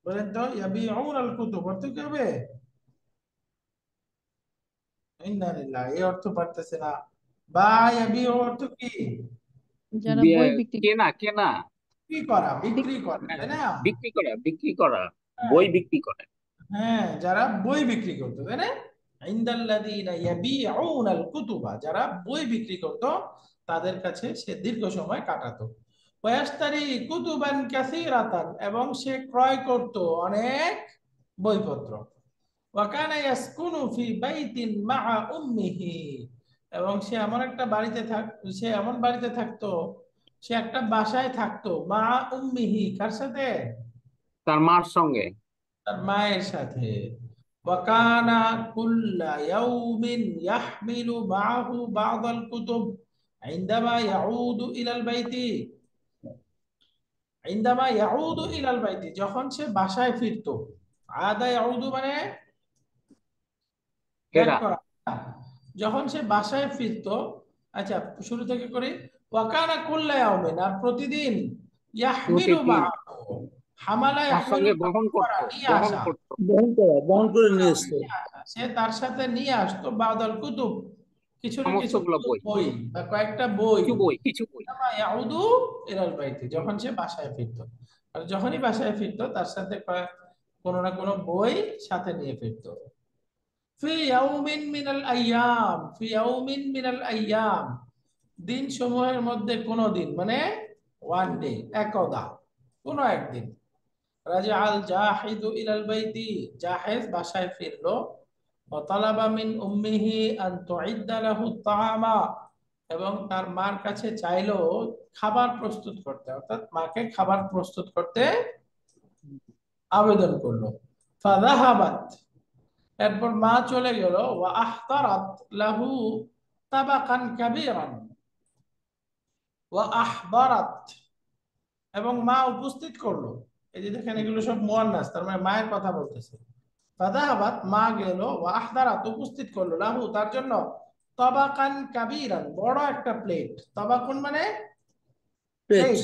বলেন তো ইয়াবিউনাল কুতুব অর্থ কি হবে? ইন্না লিল্লাহ, এই অর্থ পারতেছে না। বা ইয়াবিউ অর্থ কি? যারা বই বিক্রি কেনা কেনা। বিক্রি করা, বিক্রি বিক্রি করা, হ্যাঁ, তাই না? বিক্রি করা, বিক্রি করা, হ্যাঁ, বই বিক্রি করে। হ্যাঁ, যারা বই বিক্রি করতো, তাই না? ইনদাল্লাযীনা ইয়াবিউনাল কুতুবা, যারা বই বিক্রি করতো তাদের কাছে সে দীর্ঘ সময় কাটাতো। ওয়াশতারি কুতুবান কাসীরাতান, এবং সে ক্রয় করত অনেক বইপত্র। ওয়া কানা ইয়াসকুনু ফি বাইতিন মা'a উম্মিহি, এবং সে এমন একটা বাড়িতে সে এমন বাড়িতে থাকতো, সে একটা বাসায় থাকতো, মা'a উম্মিহি, কার সাথে? তার মার সঙ্গে। তার মায়ের সাথে। ওয়াকানা কুল্লা ইয়াউমিন ইয়াহমিলু মাআহু বা'দাল কুতুব ইনদামা ইয়াউদু ইলাল বাইতি, ইনদামা ইয়াউদু ইলাল বাইতি, যখন সে বাসায় ফিরতো। আদা ইয়াউদু মানে ব্যাক ফেরা। করা। যখন সে বাসায় ফিরতো, আচ্ছা শুরু থেকে করি। ওয়াকানা কুল্লা ইয়াউমিন, আর প্রতিদিন, ইয়াহমিলু প্রতিদিন মাআহু, হামালা তার ইয়াহমিলু সঙ্গে বহন বহন করা, করতো, নিয়ে বহন আসা, করতো। বহন করে নিয়ে আসতো। সে তার সাথে নিয়ে আসতো বাদাল কুতুব, কিছু না কিছু সমস্তগুলো বই, বই বা কয়েকটা বই। কিছু বই, কিছু বই। ইন্নামা ইয়াউদু ইলাল বাইতি, যখন সে বাসায় ফিরতো, আর যখনই বাসায় ফিরতো তার সাথে কোনো না কোনো বই সাথে নিয়ে ফিরতো। ফি ইয়াউমিন মিনাল আইয়াম, ফি ইয়াউমিন মিনাল আইয়াম, দিন সমূহের মধ্যে কোনো দিন, মানে ওয়ান ডে, একদা, কোনো একদিন। রাজাআল জাহিদু ইলাল বাইতি, জাহেজ বাসায় ফিরলো। ওয়াতালাবা মিন উম্মিহি আন তুইদ্দা লাহু আত-তাআমা, এবং তার মার কাছে চাইলো খাবার প্রস্তুত করতে, অর্থাৎ মাকে খাবার প্রস্তুত করতে আবেদন করলো। ফাযাহাবাত, এরপর মা চলে গেল। ওয়া আহতারাত লাহু তাবাকান কাবীরান, ওয়া আহদারাত, এবং মা উপস্থিত করলো। এই যে দেখেন এগুলো সব মুয়ান্নাস, তার মানে মায়ের কথা বলতেছে। ফাযাহাবাত, মা গেল। ওয়া আহদারাত, উপস্থিত করলো, লাহু, তার জন্য, তাবাকান কাবীরান, বড় একটা প্লেট। তাবাকুন মানে পেট। প্লেট,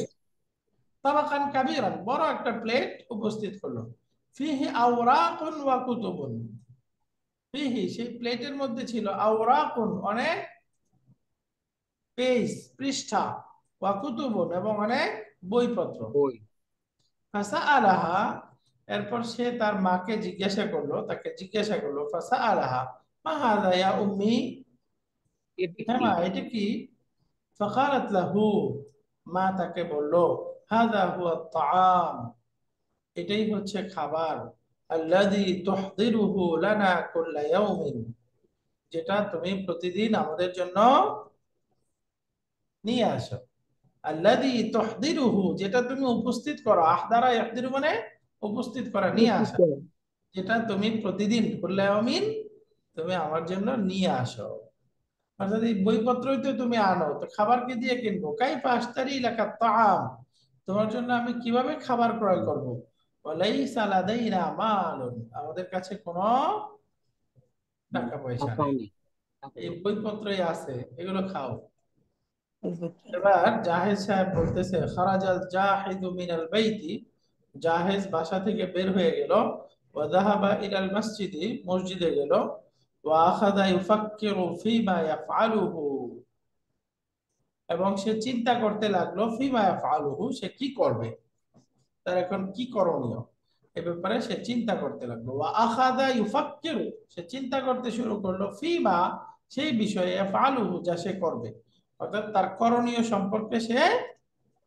তাবাকান কাবীরান, বড় একটা প্লেট উপস্থিত করলো। ফিহি আওরাকুন ওয়া কুতুবুন, ফিহি, সেই প্লেটের মধ্যে ছিল, আওরাকুন, অনেক পেজ, পৃষ্ঠা, ওয়া কুতুবুন, এবং অনেক বইপত্র। বই। ফাসাআলাহা, এরপর সে তার মাকে জিজ্ঞাসা করলো, তাকে জিজ্ঞাসা করলো, ফাসাআলাহা মা হাযা ইয়া উম্মি, এটা হ্যাঁ কি? মা, এটা কি? ফাকালাত লাহু, মা তাকে বলল, হাযা হুয়া আত-তাআম, এটাই হচ্ছে খাবার, আল্লাযী তুহদিরুহু লানা কুল্লা ইয়াউমিন, যেটা তুমি প্রতিদিন আমাদের জন্য নিয়ে আসো। আল্লাযী তুহদিরুহু, যেটা তুমি উপস্থিত করো, আহদারা ইয়াহদিরু মানে উপস্থিত করা, নিয়ে উপস্থিত আসা, করা। যেটা তুমি প্রতিদিন কুল্লা ইয়াউমিন তুমি আমার জন্য নিয়ে আসো। অর্থাৎ এই বইপত্রই তো তুমি আনো, তো খাবার কি দিয়ে কিনবো? কাইফা আশতারি লাকা তাআম, তোমার জন্য আমি কিভাবে খাবার ক্রয় করব? ওয়ালাইসা লাদাইনা মালুন, আমাদের কাছে কোনো টাকা পয়সা টাকাও নেই, নেই। এই বইপত্রই আছে, এগুলো খাও। এবার জাহেজ সাহেব বলতেছে, খারাজাল জাহিদু মিনাল বাইতি, জাহেজ বাসা থেকে বের হয়ে গেল। ওয়া যাহাবা ইলাল মসজিদি, মসজিদে গেল। ওয়া আখাযা ইউফাক্কিরু ফীমা ইয়াফআলুহু, এবং সে চিন্তা করতে লাগলো, ফীমা ইয়াফআলুহু, সে কি করবে, তার এখন কি করণীয়, এ ব্যাপারে সে চিন্তা করতে লাগলো। ওয়া আখাযা ইউফাক্কিরু, সে চিন্তা করতে শুরু করলো, ফীমা, সেই বিষয়ে, ইয়াফআলুহু, যা সে করবে, অর্থাৎ তার করণীয় সম্পর্কে সে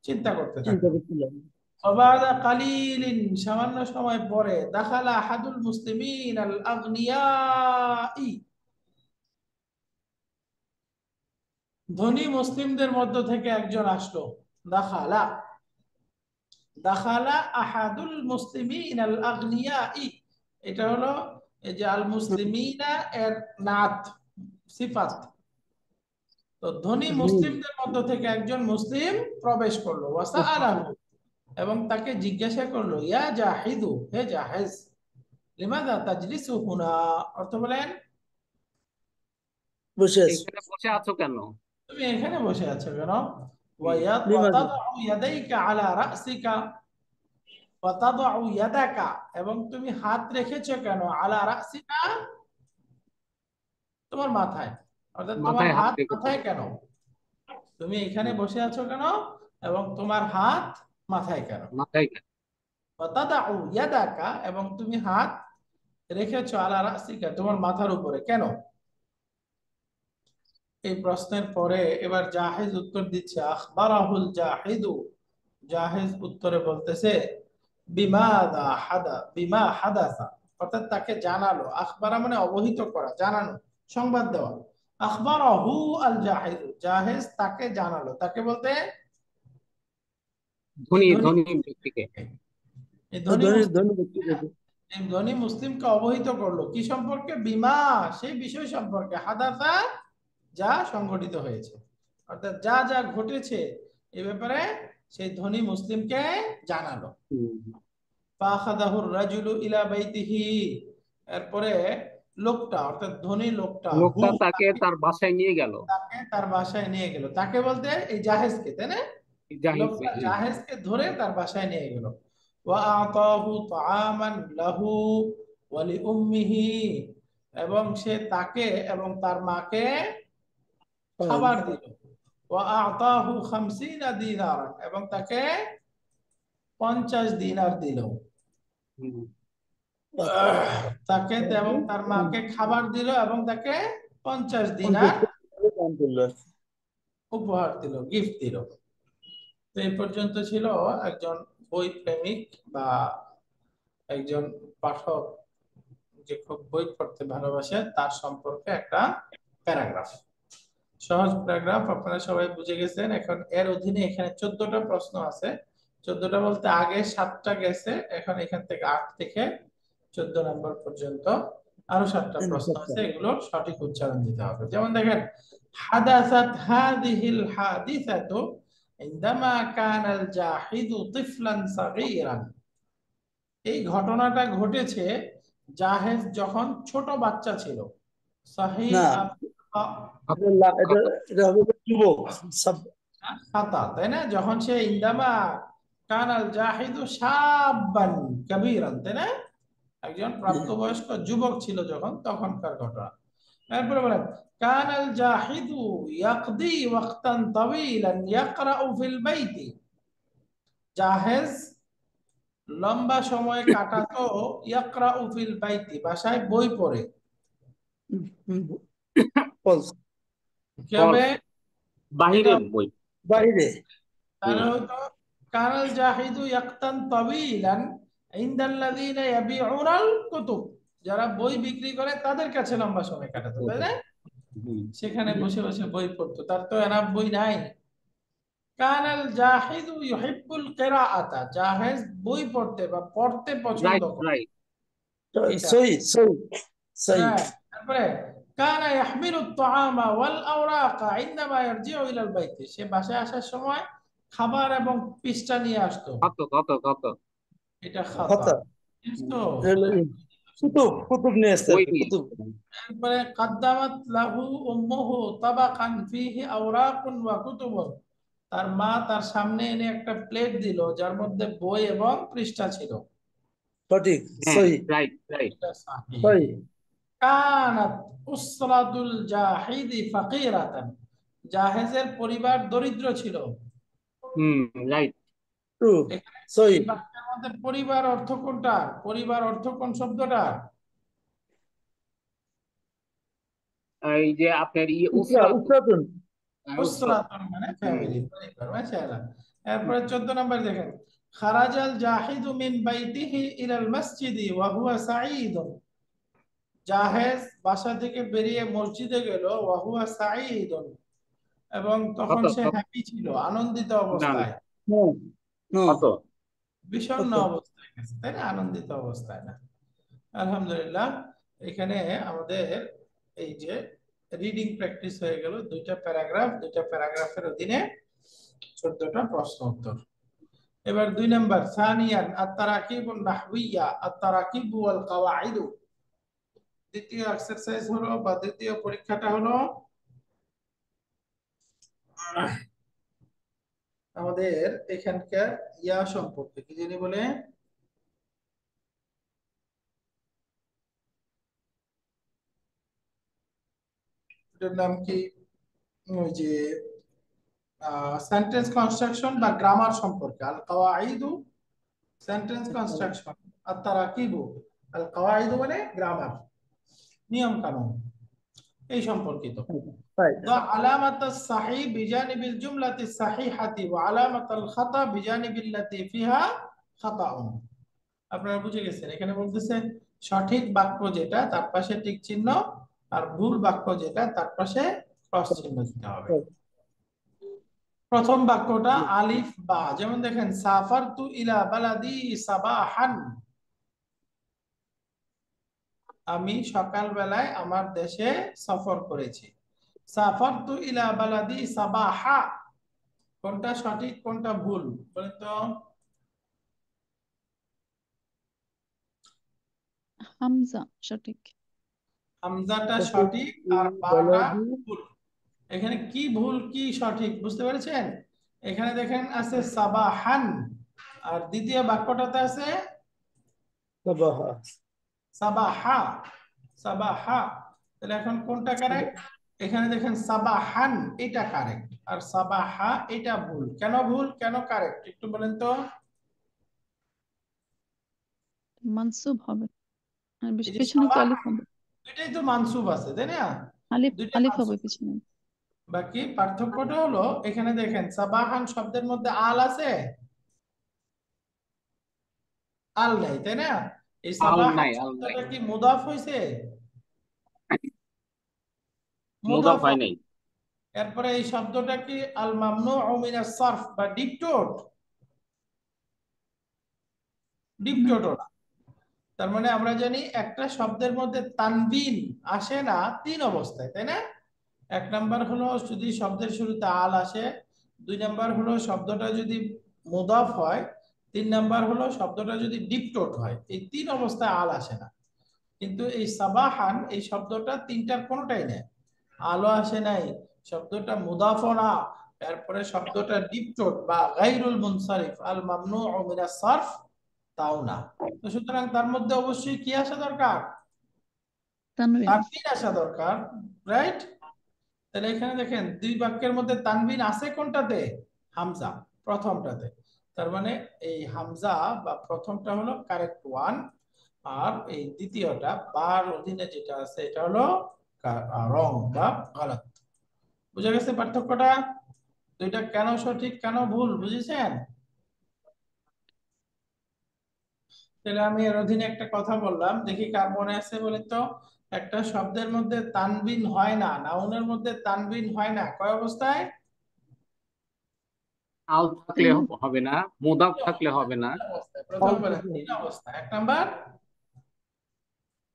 চিন্তা করতে চিন্তা থাকলো। করছিলাম। ওয়াবাদা কালিলিন, সামান্য সময় পরে, দাখালা আহাদুল মুসলিমিন আল আগনিয়াই, ধনী মুসলিমদের মধ্য থেকে একজন আসলো। দাখালা, দাখালা আহাদুল মুসলিমিন আল আগনিয়াই, এটা হলো এই যে আল মুসলিমিনা এর নাত, সিফাত। তো ধনী হুম। মুসলিমদের মধ্য থেকে একজন মুসলিম প্রবেশ করলো। ওয়াসাআলাহু, এবং তাকে জিজ্ঞাসা করলো, ইয়া জাহিদু, হে জাহেজ, লিমাযা তাজলিসু হুনা, অর্থ বলেন, বসে আছি। এখানে বসে আছো কেন? তুমি এখানে বসে আছো কেন? হুম। ওয়া লিমাযা। তাদউ ইয়াদাইকা আলা রাসিকা, ওয়া তাদউ ইয়াদাকা, এবং তুমি হাত রেখেছো কেন, আলা রাসিকা, তোমার মাথায়, অর্থাৎ তোমার মাথায় হাত হাত রেখেছো মাথায় কেন? কেন, তুমি এখানে হুম। বসে আছো কেন, এবং তোমার হাত মাথায় কেন? মাথায় কেন? ওয়া তাদউ ইয়াদাকা, এবং তুমি হাত রেখেছো, আলা রাসিকা, তোমার মাথার উপরে কেন? এই প্রশ্নের পরে এবার জাহেজ উত্তর দিচ্ছে, আখবারাহুল জাহিদু, জাহেজ উত্তরে বলতেছে, বিমা হাদাসা, অর্থাৎ তাকে জানালো, আখবারা মানে অবহিত করা, জানানো, সংবাদ দেওয়া। আখবারাহু আল জাহিদু, জাহেজ তাকে জানালো, তাকে বলতে এই ধনী ধনী, ধনী ব্যক্তিকে। এই ধনী ধনী মুসলিম, ধনী ব্যক্তি থেকে। এই ধনী মুসলিমকে অবহিত করলো কি সম্পর্কে? বিমা, সেই বিষয় সম্পর্কে, হাদাসা, যা সংঘটিত হয়েছে, অর্থাৎ যা যা ঘটেছে এ ব্যাপারে সেই ধনী মুসলিমকে জানালো। হুম। ফাখাদাহুর রাজুলু ইলা বাইতিহি, এরপরে লোকটা, অর্থাৎ ধনী লোকটা, হু, লোকটা তাকে তার বাসায় নিয়ে গেল। তাকে তার বাসায় নিয়ে গেল, তাকে বলতে এই জাহেজকে, তাই না? জাহিদকে, লোকটা হ্যাঁ। জাহেজকে ধরে তার বাসায় নিয়ে গেল। ওয়া আতাহু তাআমান লাহু ওয়া লিউম্মিহি, এবং সে তাকে এবং তার মাকে খাবার দিল। ওয়া আতাহু 50 দিনারান, এবং তাকে 50 দিনার দিল। হুম। তাকে এবং তার মাকে খাবার দিল, এবং তাকে 50 দিনার 50 দান করলো। উপহার দিল, গিফট দিল। তো এই পর্যন্ত ছিল একজন বই প্রেমিক বা একজন পাঠক, যে খুব বই পড়তে ভালোবাসে, তার সম্পর্কে একটা প্যারাগ্রাফ। সহজ প্যারাগ্রাফ আপনারা সবাই বুঝে গেছেন। এখন এর অধীনে এখানে 14টা প্রশ্ন আছে। 14টা বলতে আগে 7টা গেছে, এখন এখান থেকে 8 থেকে 14 নম্বর পর্যন্ত আরো 7টা প্রশ্ন আছে, এগুলোর সঠিক উচ্চারণ দিতে হবে। যেমন দেখেন, হাদাসাত হাদিহিল হাদিসাতু ইনদামা কানাল জাহিদু তিফলান সাগীরান। এই ঘটনাটা ঘটেছে জাহেজ যখন ছোট বাচ্চা ছিল। সহিহ না, এটা এটা হবে যুবক খাতা, তাই না? যখন সে ইন্দামা কানাল জাহিদু শাবান কাবীরান, তাই না? একজন প্রাপ্তবয়স্ক যুবক ছিল যখন, তখনকার ঘটনা। এরপরে বলেন, কানাল জাহিদু ইয়াকদি ওয়াক্তান তাওয়িলান ইয়াকরাউ ফিল বাইতি। জাহেজ লম্বা সময় কাটাতো ইয়াকরাউ ফিল বাইতি, বাসায় বই পড়ে। কি হবে? বাহিরে বই। বাইরে। তাহলে হয়তো কানাল জাহিদু ইয়াক্তান তাওয়িলান ইনদাল্লাযিনা ইয়াবিউনাল কুতুব, যারা বই বিক্রি করে তাদের কাছে লম্বা সময় কাটাতো, তাই না? সেখানে বসে বসে বই পড়তো, তার তো এনাফ বই নাই। কানাল জাহিদু ইউহিব্বুল কিরাআতা, জাহেজ বই পড়তে বা পড়তে পছন্দ রাইট করে। রাইট। এটা সহি সহি সহি। হ্যাঁ। তারপরে কানা ইয়াহমিলুত তাআমা ওয়াল আওরাকা ইনদামা ইয়ারজিউ ইলাল বাইতি, সে বাসায় আসার সময় খাবার এবং পৃষ্ঠা নিয়ে আসতো। কত কত কত এটা খাতা, কথা বুঝছো? কুতুব কুতুব নিয়ে আসতে বই হবে, নিয়ে। কুতুব। এরপরে কাদ্দামাত লাহু উম্মুহু তাবাকান ফিহি আওরাকুন ওয়া কুতুবুন, তার মা তার সামনে এনে একটা প্লেট দিল যার মধ্যে বই এবং পৃষ্ঠা ছিল। সঠিক, হ্যাঁ সহি রাইট রাইট। এটা সাহিহ। সহি। কানাত উসরাতুল জাহিদি ফাকিরাতান, জাহেজের পরিবার দরিদ্র ছিল। রাইট। ট্রু, এখানে সহি। এই বাক্যের মধ্যে পরিবার অর্থ কোনটা? পরিবার অর্থ কোন শব্দটা? এই যে আপনার উসরা, উসরাত। উসরাতুন। উসরাত। উসরাতুন মানে ফ্যামিলি, পরিবার, মাশাআল্লাহ। এরপরে 14 নম্বর দেখেন, খারাজাল জাহিদু মিন বাইতিহি ইলাল মসজিদি ওয়া হুয়া সাঈদুন, জাহেজ বাসা থেকে বেরিয়ে মসজিদে গেল, ওয়া হুয়া সাঈদুন, এবং তখন কত সে কত? হ্যাপি ছিল, আনন্দিত না না, অবস্থায়। No no. কত? বিষণ্ণ কত? অবস্থায় গেছে, তাই না? আনন্দিত অবস্থায় না। আলহামদুলিল্লাহ, এখানে আমাদের এই যে রিডিং প্র্যাকটিস হয়ে গেল, দুইটা প্যারাগ্রাফ, দুইটা প্যারাগ্রাফের অধীনে 14টা প্রশ্ন উত্তর। এবার 2 নাম্বার, সানিয়ান আত-তারাকিবুন নাহওয়িয়া আত-তারাকিব ওয়াল কাওয়াইদ। দ্বিতীয় এক্সারসাইজ হলো বা দ্বিতীয় পরীক্ষাটা হলো আমাদের এখানকার ইয়া সম্পর্কে, কি জানি বলে, এটার নাম কি, ওই যে সেন্টেন্স কনস্ট্রাকশন বা গ্রামার সম্পর্কে। আল কাওয়াইদু সেন্টেন্স কনস্ট্রাকশন, আর তারাকিবু আল কাওয়াইদু মানে গ্রামার, নিয়ম কানুন, এই সম্পর্কিত। রাইট। ضع علامة الصحيح بجانب الجملة الصحيحة وعلامة الخطأ بجانب التي فيها خطأ। আপনারা বুঝে গেছেন, এখানে বলতেছে সঠিক বাক্য যেটা তার পাশে টিক চিহ্ন, আর ভুল বাক্য যেটা তার পাশে ক্রস চিহ্ন দিতে হবে। প্রথম বাক্যটা আলিফ বা, যেমন দেখেন, সাফারতু ইলা বালাদি সাবাহান, আমি সকালবেলায় আমার দেশে সফর করেছি। সাফারতু ইলা বালাদি সাবাহা, কোনটা সঠিক কোনটা ভুল বলেন তো? হামজা সঠিক। হামজাটা সঠিক আর বাটা ভুল। এখানে কি ভুল কি সঠিক বুঝতে পেরেছেন? এখানে দেখেন আছে সাবাহান, আর দ্বিতীয় বাক্যটাতে আছে সাবাহা। সাবাহা, সাবাহা। তাহলে এখন কোনটা কারেক্ট? এখানে দেখেন সাবাহান এটা কারেক্ট, আর সাবাহা এটা ভুল। কেন ভুল কেন কারেক্ট একটু বলেন তো? মানসুব হবে, আর এই যে পেছনে তো সাবাহা আলিফ হবে। এটাই তো মানসুব আছে, তাই না? আলিফ দুইটা আলিফ হবে মানসুব। পেছনে। বাকি পার্থক্যটা হলো এখানে দেখেন সাবাহান শব্দের মধ্যে আল আছে, আল নাই, তাই না? এই আল সাবাহান নাই, আল নাই। শব্দটা কি মুদাফ হইছে? মুদাফ মুদাফ হয় নাই। এরপরে এই শব্দটা কি আল মামনুউ মিনাস সারফ বা ডিপটোট? না ডিপটোটও না। তার মানে আমরা জানি একটা শব্দের মধ্যে তানবিন আসে না তিন অবস্থায়, তাই না? এক নাম্বার হলো যদি শব্দের শুরুতে আল আসে, দুই নাম্বার হলো শব্দটা যদি মুদাফ হয়, তিন নাম্বার হলো শব্দটা যদি ডিপটোট হয়। এই তিন অবস্থায় আল আসে না। কিন্তু এই সাবাহান এই শব্দটা তিনটার কোনোটাই নেই। আলো আসে নাই, শব্দটা মুদাফও না, এরপরে শব্দটা ডিপটোট বা গায়রুল মুনসারিফ আল মামনুউ মিনাস সারফ তাও না। তো সুতরাং তার মধ্যে অবশ্যই কি আসা দরকার? তানবিন। তানবিন আসা দরকার, রাইট? তাহলে এখানে দেখেন দুই বাক্যের মধ্যে তানবিন আছে কোনটাতে? হামজা, প্রথমটাতে। তার মানে এই হামজা বা প্রথমটা হলো কারেক্ট ওয়ান, আর এই দ্বিতীয়টা বার অধীনে যেটা আছে এটা হলো রং বা গলত। বুঝা গেছে পার্থক্যটা? দুইটা কেন সঠিক কেন ভুল বুঝেছেন? তাহলে আমি এর অধীনে একটা কথা বললাম, দেখি কার মনে আছে বলেন তো। একটা শব্দের মধ্যে তানবিন হয় না, নাউনের মধ্যে তানবিন হয় না কয় অবস্থায়? আল থাকলে তিন। হবে না, মুদাফ থাকলে হবে না। তিন অবস্থায়। প্রথমে বলেন তিন অবস্থায়। এক নাম্বার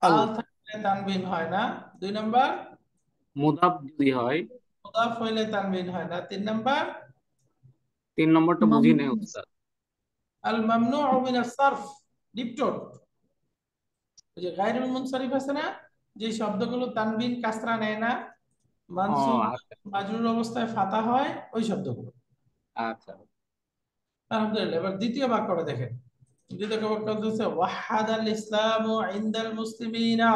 আল আল থাকলে তানবিন হয় না, দুই নাম্বার মুদাফ যদি হয়, মুদাফ হইলে তানবিন হয় না, তিন নাম্বার তিন নম্বরটা বুঝি নেই মামনুন। উস্তাদ। আল মামনুউ মিনাস সারফ, ডিপটোট। ওই যে গায়রুল মুনসারিফ আছে না, যে শব্দগুলো তানবিন কাসরা নেয় না, ও মানসুব আচ্ছা মাজরুর অবস্থায় ফাতা হয়, ওই শব্দগুলো। আচ্ছা। আলহামদুলিল্লাহ। এবার দ্বিতীয় বাক্যটা দেখেন। দ্বিতীয় বাক্য হচ্ছে ওয়াহাদাল ইসলামু ইনদাল মুসলিমিনা,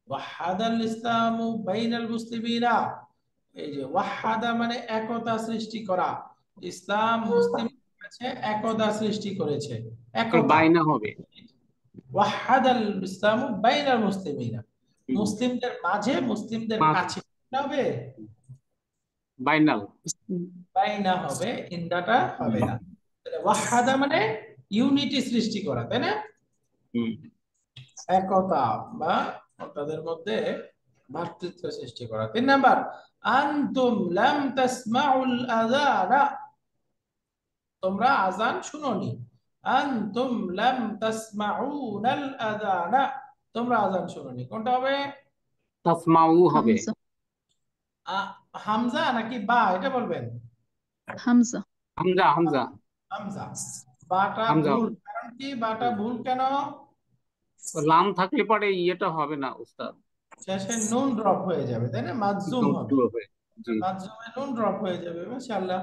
ওয়াহাদাল ইসলামু বাইনাল মুসলিমিনা। এই যে ওয়াহাদা মানে একতা সৃষ্টি করা, ইসলাম মুসলিমদের কাছে একতা সৃষ্টি করেছে, এই একতা। বাইনা হবে। ওয়াহাদাল ইসলামু বাইনাল মুসলিমিনা, হুম, মুসলিমদের মাঝে মুসলিমদের মাঝে কাছে। এটা হবে বাইনাল। বাইনা হবে, ইন্দাটা হবে না। তাহলে ওয়াহাদা মানে ইউনিটি সৃষ্টি করা, তাই না? হুম। একতা বা তাদের মধ্যে ভ্রাতৃত্ব সৃষ্টি করা। তিন নাম্বার আনতুম লাম তাসমাউল আযানা, তোমরা আযান শুনোনি। আনতুম লাম তাসমাউনাল আযানা, তোমরা আযান শুনোনি। কোনটা হবে? তাসমাউ হবে। হামজা। হামজা নাকি বা এটা বলবেন? হামজা। হামজা হামজা হামজা। বাটা হামজা ভুল, হবে। কারণ কি বাটা হুম। ভুল কেন? লাম থাকলে পরে ইয়েটা হবে না উস্তাদ, শেষে নুন ড্রপ হয়ে যাবে, তাই না? মাজজুম হবে, হবে। জি। মাজজুমে নুন ড্রপ হয়ে যাবে, মাশাআল্লাহ।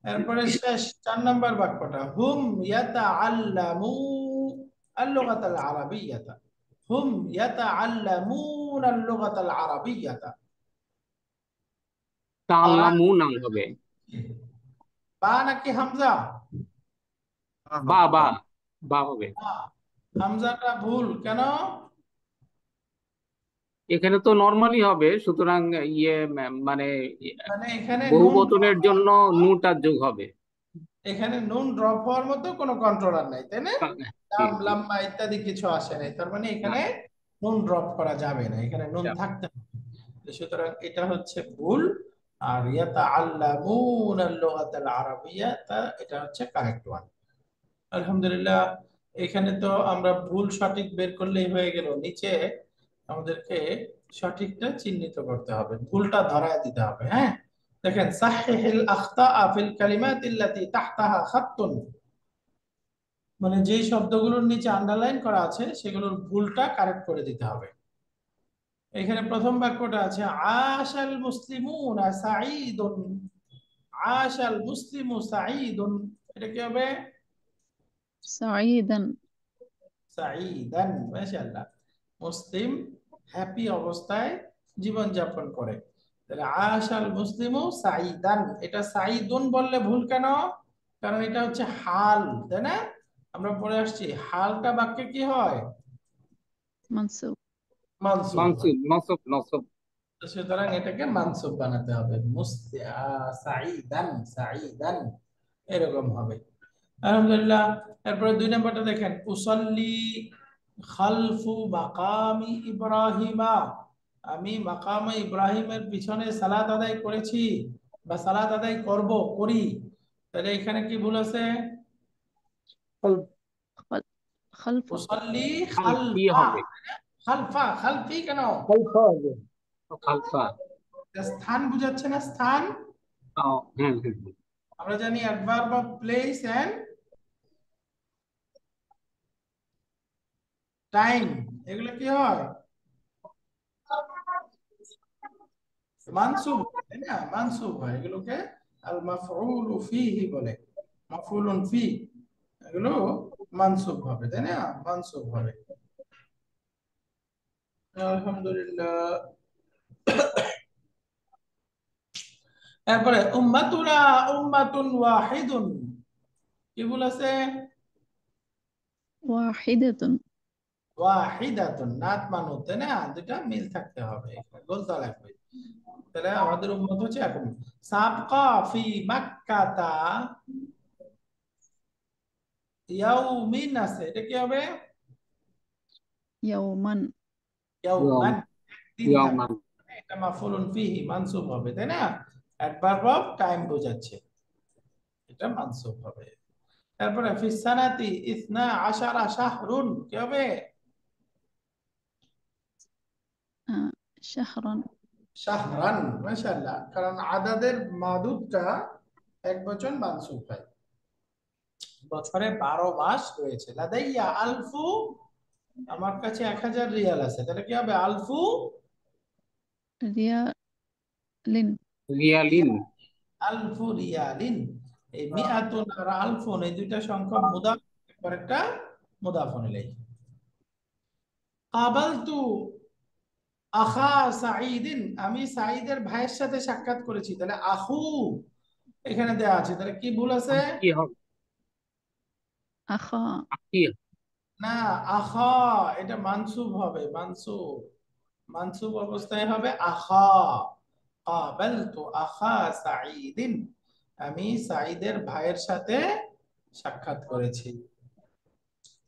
এরপরে শেষ 4 নম্বর বাক্যটা হুম ইয়াতাআল্লামু আল-লুগাতাল আরাবিয়্যাতা, হুম ইয়াতাআল্লামুন আল-লুগাতাল আরাবিয়্যাতা। তারা তাআল্লামু নাম হবে। বা নাকি হামজা? বা বা বা হবে। বা। হামজাটা ভুল কেন? এখানে তো নরমালি হবে, সুতরাং ইয়ে মানে মানে এখানে নুন ড্রপ বহুবচনের হওয়ার জন্য মতো, নুটা যোগ হবে। এখানে নুন ড্রপ হওয়ার মতো কোনো কন্ট্রোলার নাই, তাই না? জি লাম জি। লাম্মা ইত্যাদি কিছু আসে নাই, তার মানে না, এখানে নুন ড্রপ করা যাবে না, এখানে নুন যাবে। থাকতে হবে। তো সুতরাং এটা হচ্ছে ভুল। আর ইয়াতাআল্লামুন আল-লুগাতাল আরাবিয়্যাতা, এটা হচ্ছে কারেক্ট ওয়ান। আলহামদুলিল্লাহ। এখানে তো আমরা ভুল সঠিক বের করলেই হয়ে গেল, নিচে আমাদেরকে সঠিকটা চিহ্নিত করতে হবে, ভুলটা ধরায় দিতে হবে। হ্যাঁ, দেখেন সাহিহিল আখতাআ ফিল কালিমাতিল্লাতী তাহতাহা খাত্তুন, মানে যেই শব্দগুলোর নিচে আন্ডারলাইন করা আছে সেগুলোর ভুলটা কারেক্ট করে দিতে হবে। এখানে প্রথম বাক্যটা আছে আশাল মুসলিমুনা সাঈদুন, আশাল মুসলিমু সাঈদুন, এটা কি হবে? সাঈদান। সাঈদান, মাশাআল্লাহ। মুসলিম হ্যাপি অবস্থায় জীবন যাপন করে। তাহলে আশাল মুসলিমু সাঈদান, এটা সাঈদুন বললে ভুল কেন? কারণ এটা হচ্ছে হাল, তাই না? আমরা পড়ে আসছি হালটা বাক্যে কি হয়? মানসুব। মানসুব হয়। মানসুব নসব নসব। তো সুতরাং এটাকে মানসুব বানাতে হবে, সাঈদান সাঈদান, এরকম হবে। আলহামদুলিল্লাহ। এরপরে 2 নম্বরটা দেখেন উসাল্লি খালফু মাকামি ইব্রাহিমা, আমি মাকামে ইব্রাহিমের পিছনে সালাত আদায় করেছি বা সালাত আদায় করি, তাহলে এখানে কি ভুল আছে? خلف خل خلف উসাল্লি কি খালফা, হবে? খালফি কেন? خلفه হবে। খালফা। এটা স্থান বুঝাচ্ছে না, স্থান। হ্যাঁ হ্যাঁ হ্যাঁ। আমরা জানি adverb of place and time, এগুলো কি হয়? মানসুব, তাই না? মানসুব হয় এগুলোকে, আল মাফউলু ফিহি বলে, মাফউলুন ফি, এগুলো মানসুব হবে, তাই না? মানসুব হবে। আলহামদুলিল্লাহ। এরপরে উম্মাতুনা উম্মাতুন ওয়াহিদুন, কি বলেছে? واحدة ওয়াহিদাতুন, নাত মানুত, তাই না? দুটা মিল থাকতে হবে, এখানে গোলতা লাগবে। তাহলে আমাদের উম্মত হচ্ছে এখন সাবকা ফি মাক্কাতা ইয়াউমিন আছে, এটা কি হবে? يوما ইয়াউমান, দিন থাকবে, ইয়ামান। এটা মাফউলুন ফিহি মানসুব হবে, তাই না? অ্যাডভার্ব অফ টাইম বোঝাচ্ছে, এটা মানসুব হবে। তারপরে ফিস সানাতি ইসনা আশারা শাহরুন, কি হবে? شهرا শাহরান, মাশাআল্লাহ, কারণ আদাদের মাদুদটা এক বচন মানসুব হয়। বছরে 12 মাস রয়েছে। লাদাইয়া আলফু, আমার কাছে 1000 রিয়াল আছে, তাহলে কি হবে? আলফু ريال রিয়ালিন। আলফু রিয়ালিন। এই মিআতুন আর আলফুন, এই দুইটা সংখ্যা মুদাফ, একটা মুদাফুন ইলাইহি। কাবালতু আখা সাঈদিন, আমি সাঈদের ভাইয়ের সাথে সাক্ষাৎ করেছি, তাহলে আখু এখানে দেয়া আছে, তাহলে কি ভুল আছে? কি হবে? أخا কি? না, আখা, এটা মানসুব হবে, মানসুব, মানসুব অবস্থায় হবে আখা। কাবালতু আখা সাঈদিন, আমি সাঈদের ভাইয়ের সাথে সাক্ষাৎ করেছি।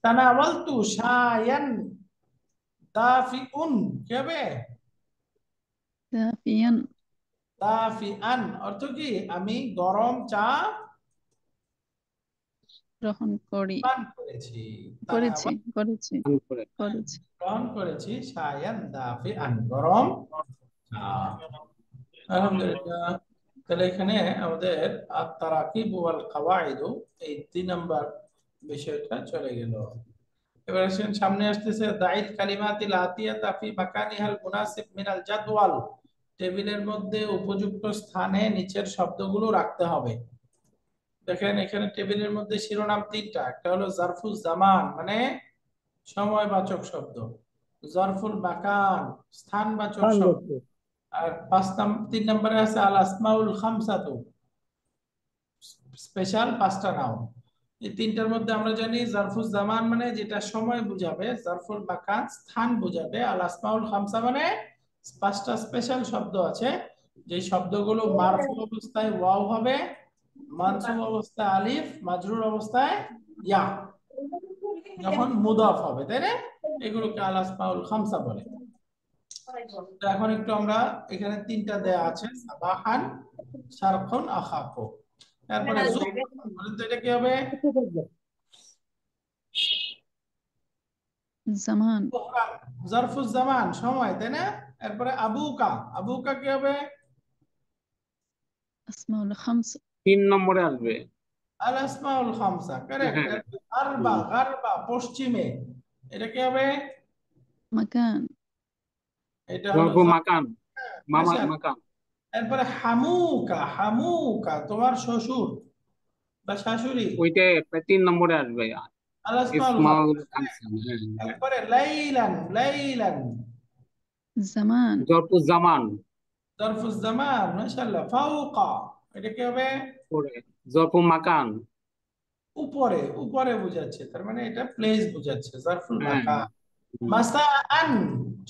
তানাওয়ালতু শায়ান দাফিউন, কি হবে? دافيا দাফিআন অর্থ কি? আমি গরম চা গ্রহণ পান করেছি। করেছি তানাওয়াল, করেছি পান করে। করেছি গ্রহণ করেছি, শায়ান দাফিআন, গরম চা। আলহামদুলিল্লাহ। তাহলে এখানে আমাদের আত-তারাকিব ওয়াল কাওয়াইদ, এই 3 নাম্বার বিষয়টা চলে গেল। এবার আসেন, সামনে আসতেছে দাইল কালিমাতিল আতিয়াতা ফি মাকানিহাল মুনাসিব মিনাল জাদওয়াল, টেবিলের মধ্যে উপযুক্ত স্থানে নিচের শব্দগুলো রাখতে হবে। দেখেন এখানে টেবিলের মধ্যে শিরোনাম 3টা, একটা হলো জারফুল জামান মানে সময়বাচক শব্দ, জারফুল মাকান স্থানবাচক স্থান শব্দ, বস্তু। আর 3 নম্বরে আছে আল আসমাউল খামসাতু, স্পেশাল 5টা নাউন। এই 3টার মধ্যে আমরা জানি জারফুল জামান মানে যেটা সময় বোঝাবে, জারফুল মাকান স্থান বোঝাবে, আল আসমাউল খামসা মানে 5টা স্পেশাল শব্দ আছে, যে শব্দগুলো মারফু অবস্থায় ওয়াও হবে, মানসুব অবস্থায় আলিফ, মাজরুর অবস্থায় ইয়া, যখন মুদাফ হবে, তাই না? এগুলোকে আল আসমাউল খামসা বলে। তো এখন একটু আমরা, এখানে 3টা দেয়া আছে, সাবাহান, শারকুন, আখাকু। তারপরে বলেন তো এটা কি হবে? জামান জারফুজ জামান সময়, তাই না? এরপরে আবুকা, আবুকা কি হবে? আসমাউল খামসা 3 নম্বরে আসবে। আল আসমাউল খামসা, কারেক্ট। হ্যাঁ। গারবা, গারবা পশ্চিমে, এটা কি হবে? মাকান এটা হলো জরফ মাকান। মাশাআল্লাহ। মাকান। এরপরে হামুকা, হামুকা তোমার শ্বশুর বা শাশুড়ি, ওইটা 3 নম্বরে আসবে। আল আসমাউল ইসমাউল খামসা। খামসান। হ্যাঁ হ্যাঁ। এরপরে লাইলান, লাইলান জামান জরফ জামান। জারফুজ জামান, মাশাআল্লাহ। ফাওকা, এটা কি হবে? পরে জরফ মাকান। উপরে, উপরে বোঝাচ্ছে, তার মানে এটা প্লেস বোঝাচ্ছে, জারফুল হ্যাঁ। মাকান। মাসাআন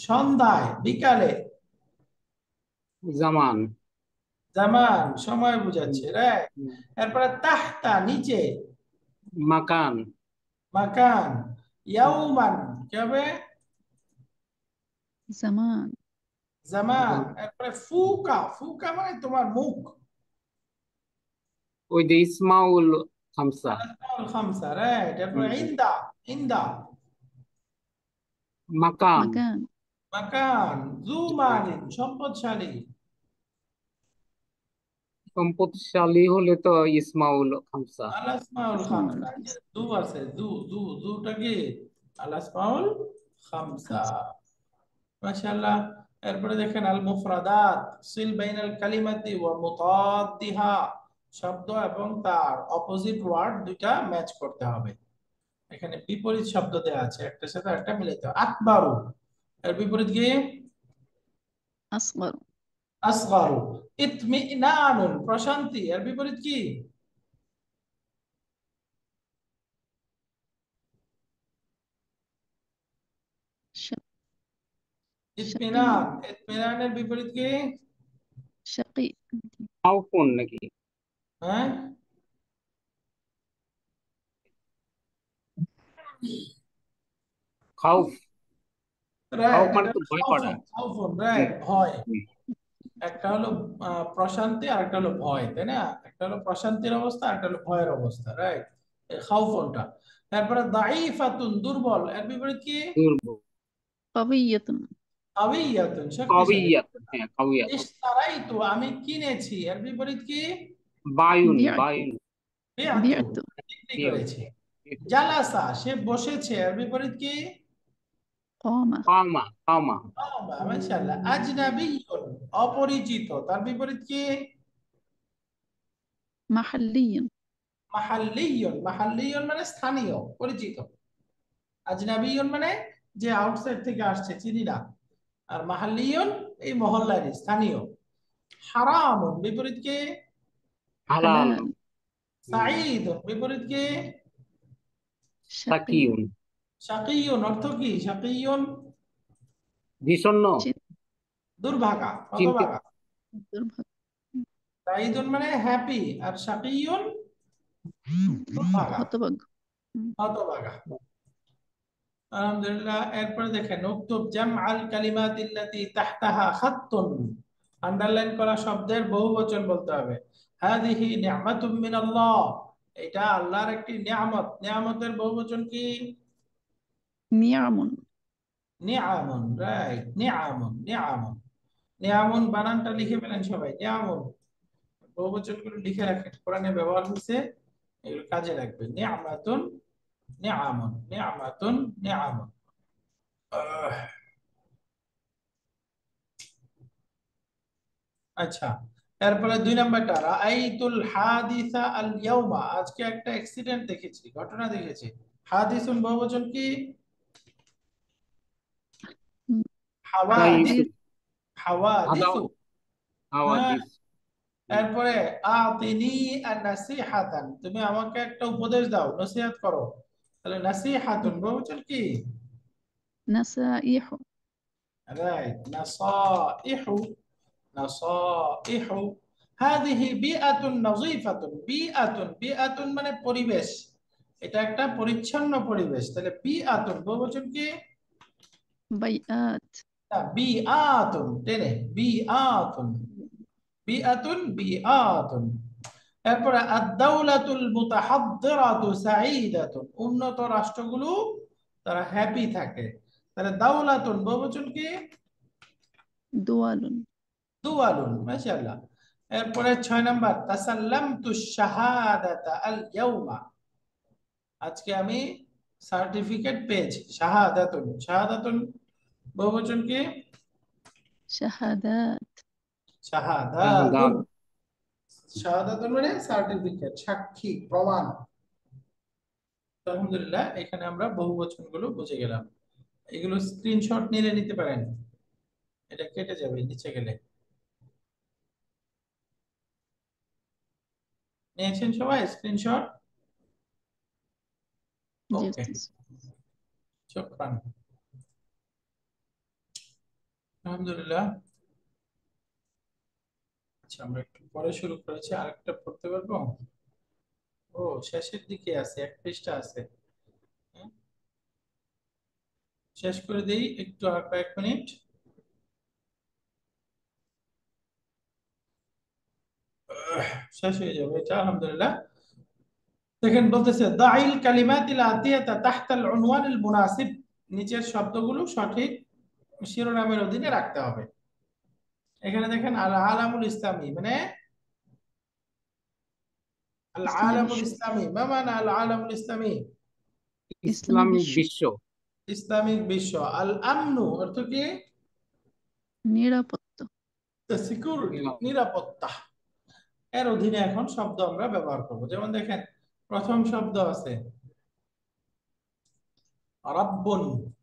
সন্ধ্যায়, বিকালে, জামান। জামান সময় বোঝাচ্ছে, রাইট। এরপরে তাহতা নিচে, মাকান। মাকান। ইয়াউমান কি হবে? জামান জামান। এরপরে ফুকা, ফুকা মানে তোমার মুখ। ওই যে ইসমাউল খামসা। আল খামসা, রাইট। এরপরে হুম। ইন্দা, ইন্দা মাকান। مكان মাকান। জু মালিন, সম্পদশালী। সম্পদশালী হলে তো ইসমাউল খামসা। আল আসমাউল أسماء খামসা। الخمسة জু আছে, জু জু জুটা কি? আল আসমাউল খামসা। خمسة মাশাআল্লাহ। এরপরে দেখেন আল মুফরাদাত, সিল বাইনাল কালিমাতি ওয়া মুতাদ্দিহা, শব্দ এবং তার অপোজিট ওয়ার্ড দুইটা ম্যাচ করতে হবে। এখানে বিপরীত শব্দ দেওয়া আছে, একটার সাথে একটা মিলাইতে হবে। আকবারু এর বিপরীত কি? أصغر আসগারু। ইতমিনানুন, প্রশান্তি, এর বিপরীত কি? ش- شقي ইতমিনান, ইতমিনানের বিপরীত কি? شقي খাউফুন নাকি? হ্যাঁ, খাউফ। খাউফ রাইট। মানে এটা তো ভয় করা। খাউফুন, খাউফুন, হুম, রাইট, ভয়। হুম। একটা হলো প্রশান্তি আর একটা হলো ভয়, তাই না? একটা হলো প্রশান্তির অবস্থা, একটা হলো ভয়ের অবস্থা, রাইট। খাউফুনটা। তারপরে দাইফাতুন, দুর্বল, এর বিপরীত কি? দুর্বল। قوية কাবিয়াতুন, শক্তিশালী। কাউিয়াতুন, হ্যাঁ কাউিয়াতুন। ইশতারাইতু, আমি কিনেছি, এর বিপরীত কি? বায়ুন, بعت বায়ুন। বিআতু, بعت বিক্রি বিয়ত, করেছে। বিয়ত। জালাসা, সে বসেছে, এর বিপরীত কি? قام কামা, কামা। মাশাআল্লাহ। আজনাবিয়ুন, অপরিচিত, তার বিপরীত কি? محلي মাহাল্লিয়ুন, মাহাল্লিয়ুন মানে স্থানীয়, পরিচিত। আজনাবিয়ুন মানে যে আউটসাইড থেকে আসছে, চিনি না। আর মাহাল্লিয়ুন এই মহল্লারই, স্থানীয়। হারামুন, বিপরীত কি? হালাল। حلال হুম। সাঈদুন, বিপরীত কি? شقي সাকিউন, শাকিয়ুন, অর্থ কি শাকিয়ুন? বিষণ্ণ, جد দুর্ভাগা, চিন্তিত। হতভাগা। دربك সাঈদুন মানে হ্যাপি, আর শাকিয়ুন দুর্ভাগা, هطبق হতভাগা। আলহামদুলিল্লাহ। এরপরে দেখেন উক্তুব জামআল কালিমাতিল্লাতী তাহতাহা খাত্তুন, আন্ডারলাইন করা শব্দের বহুবচন বলতে হবে। হাযিহি নি'মাতুম মিনাল্লাহ, এটা আল্লাহর একটি নিয়ামত। নিয়ামতের বহুবচন কি? نعم নিআমুন, রাইট। নিআমুন, নিআমুন। নিআমুন বানানটা লিখে ফেলেন সবাই। নিআমুন বহুবচনগুলো লিখে রাখেন, কোরআনে ব্যবহার হয়েছে, এগুলো কাজে লাগবে। নিআমাতুন, নিআমুন, নিআমাতুন, নিআমুন। আচ্ছা, এরপরে 2 নম্বরটা, রাআইতুল হাদিসা আল ইয়াউমা, আজকে একটা অ্যাক্সিডেন্ট দেখেছি, ঘটনা দেখেছি। হাদিসুন বহুবচন কি? হাওয়াদিস, حديث রাইসুন, হাদা, হাওয়াদিসু। হ্যাঁ। হাওয়াদিস। হুম। এরপরে আতিনি নাসিহাতান, তুমি আমাকে একটা উপদেশ দাও, নসিহত করো। তাহলে নাসিহাতুন বহুবচন কি? نصائح রাইট, নাসাইহু, নাসাইহু। হাদিহি বিআতুন নাযীফাতুন, বিআতুন, বিআতুন মানে পরিবেশ, এটা একটা পরিচ্ছন্ন পরিবেশ। তাহলে বিআতুন বহুবচন কি? بيئات না, বিআতুন, টেনে, বিআতুন, বিআতুন, বিআতুন। এরপরে আদ-দাওলাতুল মুতাহাদ্দিরাতু সাঈদাতুন, উন্নত রাষ্ট্রগুলো তারা হ্যাপি থাকে। তাহলে দাওলাতুন বহুবচন কি? دول দুয়ালুন, মাশাআল্লাহ। এরপরে 6 নম্বর, তাসাল্লামতু শাহাদাতা আল ইয়াউমা, আজকে আমি সার্টিফিকেট পেয়েছি। শাহাদাতুন, শাহাদাতুন বহুবচন কি? شهادات শাহাদাতুন, শাহাদাত। শাহাদাতুন মানে সার্টিফিকেট, সাক্ষী, প্রমাণ। তো আলহামদুলিল্লাহ, এখানে আমরা বহুবচনগুলো বুঝে গেলাম। এগুলো স্ক্রিনশট নিয়ে নিতে পারেন, এটা কেটে যাবে নিচে গেলে। নিয়েছেন সবাই স্ক্রিনশট? ওকে, جبت শুকরান। আলহামদুলিল্লাহ। আচ্ছা, আমরা একটু পরে শুরু করেছি, আরেকটা পড়তে পারবো? ও, শেষের দিকে আছে, 1 পৃষ্ঠা আছে। হুম, শেষ করে দেই একটু, আর কয়েক মিনিট। শেষ হয়ে যাবে এটা আলহামদুলিল্লাহ। দেখেন বলতেছে দাইল কালিমাতিল আতিয়াতা তাহতাল উনওয়ানিল মুনাসিব, নিচের শব্দগুলো সঠিক শিরোনামের অধীনে রাখতে হবে। এখানে দেখেন আল আলামুল ইসলামী মানে আল ইসলামী আলামুল বিশ্ব। ইসলামী, মা মানা আল আলামুল ইসলামী? ইসলামী ইসলামিক বিশ্ব। বিশ্ব। ইসলামিক বিশ্ব। আল আমনু অর্থ কি? নিরাপত্তা। সিকিউরিটি, নিরাপত্তা। এর অধীনে এখন শব্দ আমরা ব্যবহার করব। যেমন দেখেন প্রথম শব্দ আছে রাব্বুন,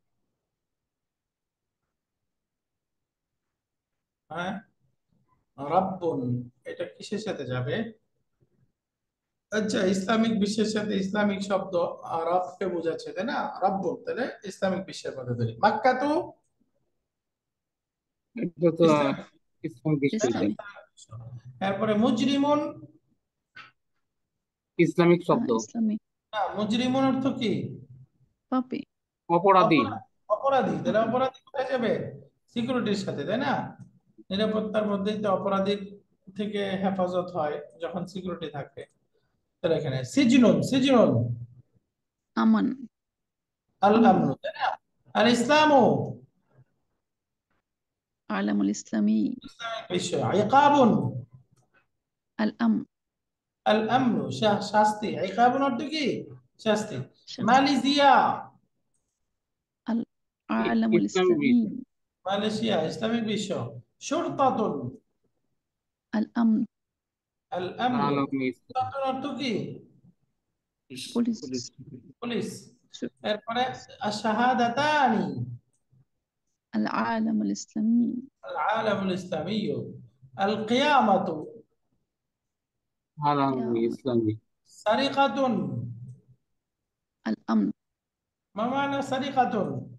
হ্যাঁ রাব্বুন, এটা কিসের সাথে যাবে? আচ্ছা ইসলামিক বিশ্বের সাথে ইসলামিক শব্দ রবকে বোঝাচ্ছে তাই না, রাব্বুন, তাহলে ইসলামিক বিশ্বের মধ্যে ধরি। মাক্কা তো এটা তো ইসলাম, ইসলামিক বিশ্ব। ইসলামী। এরপরে মুজরিমুন, ইসলামিক শব্দ। ইসলামী। না মুজরিমুন অর্থ কি? পাপী। অপরাধী। অপরাধী, তাহলে পাপী। অপরাধী কোথায় যাবে? সিকিউরিটির সাথে তাই না, নিরাপত্তার মধ্যেই তো অপরাধীর থেকে হেফাজত হয় যখন সিকিউরিটি থাকে। তাহলে এখানে সিজনুন, সিজনুন আমান। আল আমন। আমনু তাই না। আর ইসলামও আলামুল ইসলামী। ইসলামিক বিশ্ব। ইকাবুন, আল আম। আল আমনু শাস্তি, ইকাবুন অর্থ কি? শাস্তি। শাস্তি। মালয়েশিয়া, আল আলামুল ইসলামিক ইসলামী। বিশ্ব। মালয়েশিয়া ইসলামিক বিশ্ব। শুরতাতুন, আল আমন। আল আমনু, আলামী ইসলাম। শুরতাতুন অর্থ কি? পুলিশ। পুলিশ। পুলিশ। সু- এরপরে আশ-শাহাদাতানি, আল আলামুল ইসলামী। আল আলামুল ইসলামী। আল কিয়ামাতু, আলামী ইসলামী। সারিকাতুন, আল আমন। মা মানা সারিকাতুন?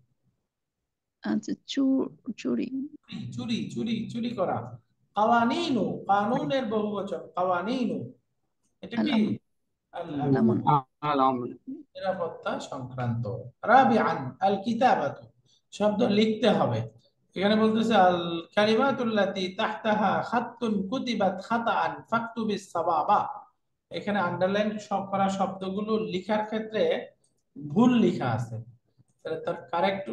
আচ্ছা চুরি। চুরি, চুরি, চুরি করা। কাওয়ানিনু, কানুনের বহুবচন কাওয়ানিনু, এটা আল কি? আমন। আল আমন, আমন। আলামী। নিরাপত্তা সংক্রান্ত। রাবিআন আল কিতাবাতু, শব্দ লিখতে হবে। এখানে বলতেছে আল কালিমাতুল্লাতি তাহতাহা খাত্তুন কুতিবাত খাতাআন ফাকতুবিস সাওয়াবা, এখানে আন্ডারলাইন করা শব্দগুলো লেখার ক্ষেত্রে ভুল লেখা আছে, তাহলে তার কারেক্ট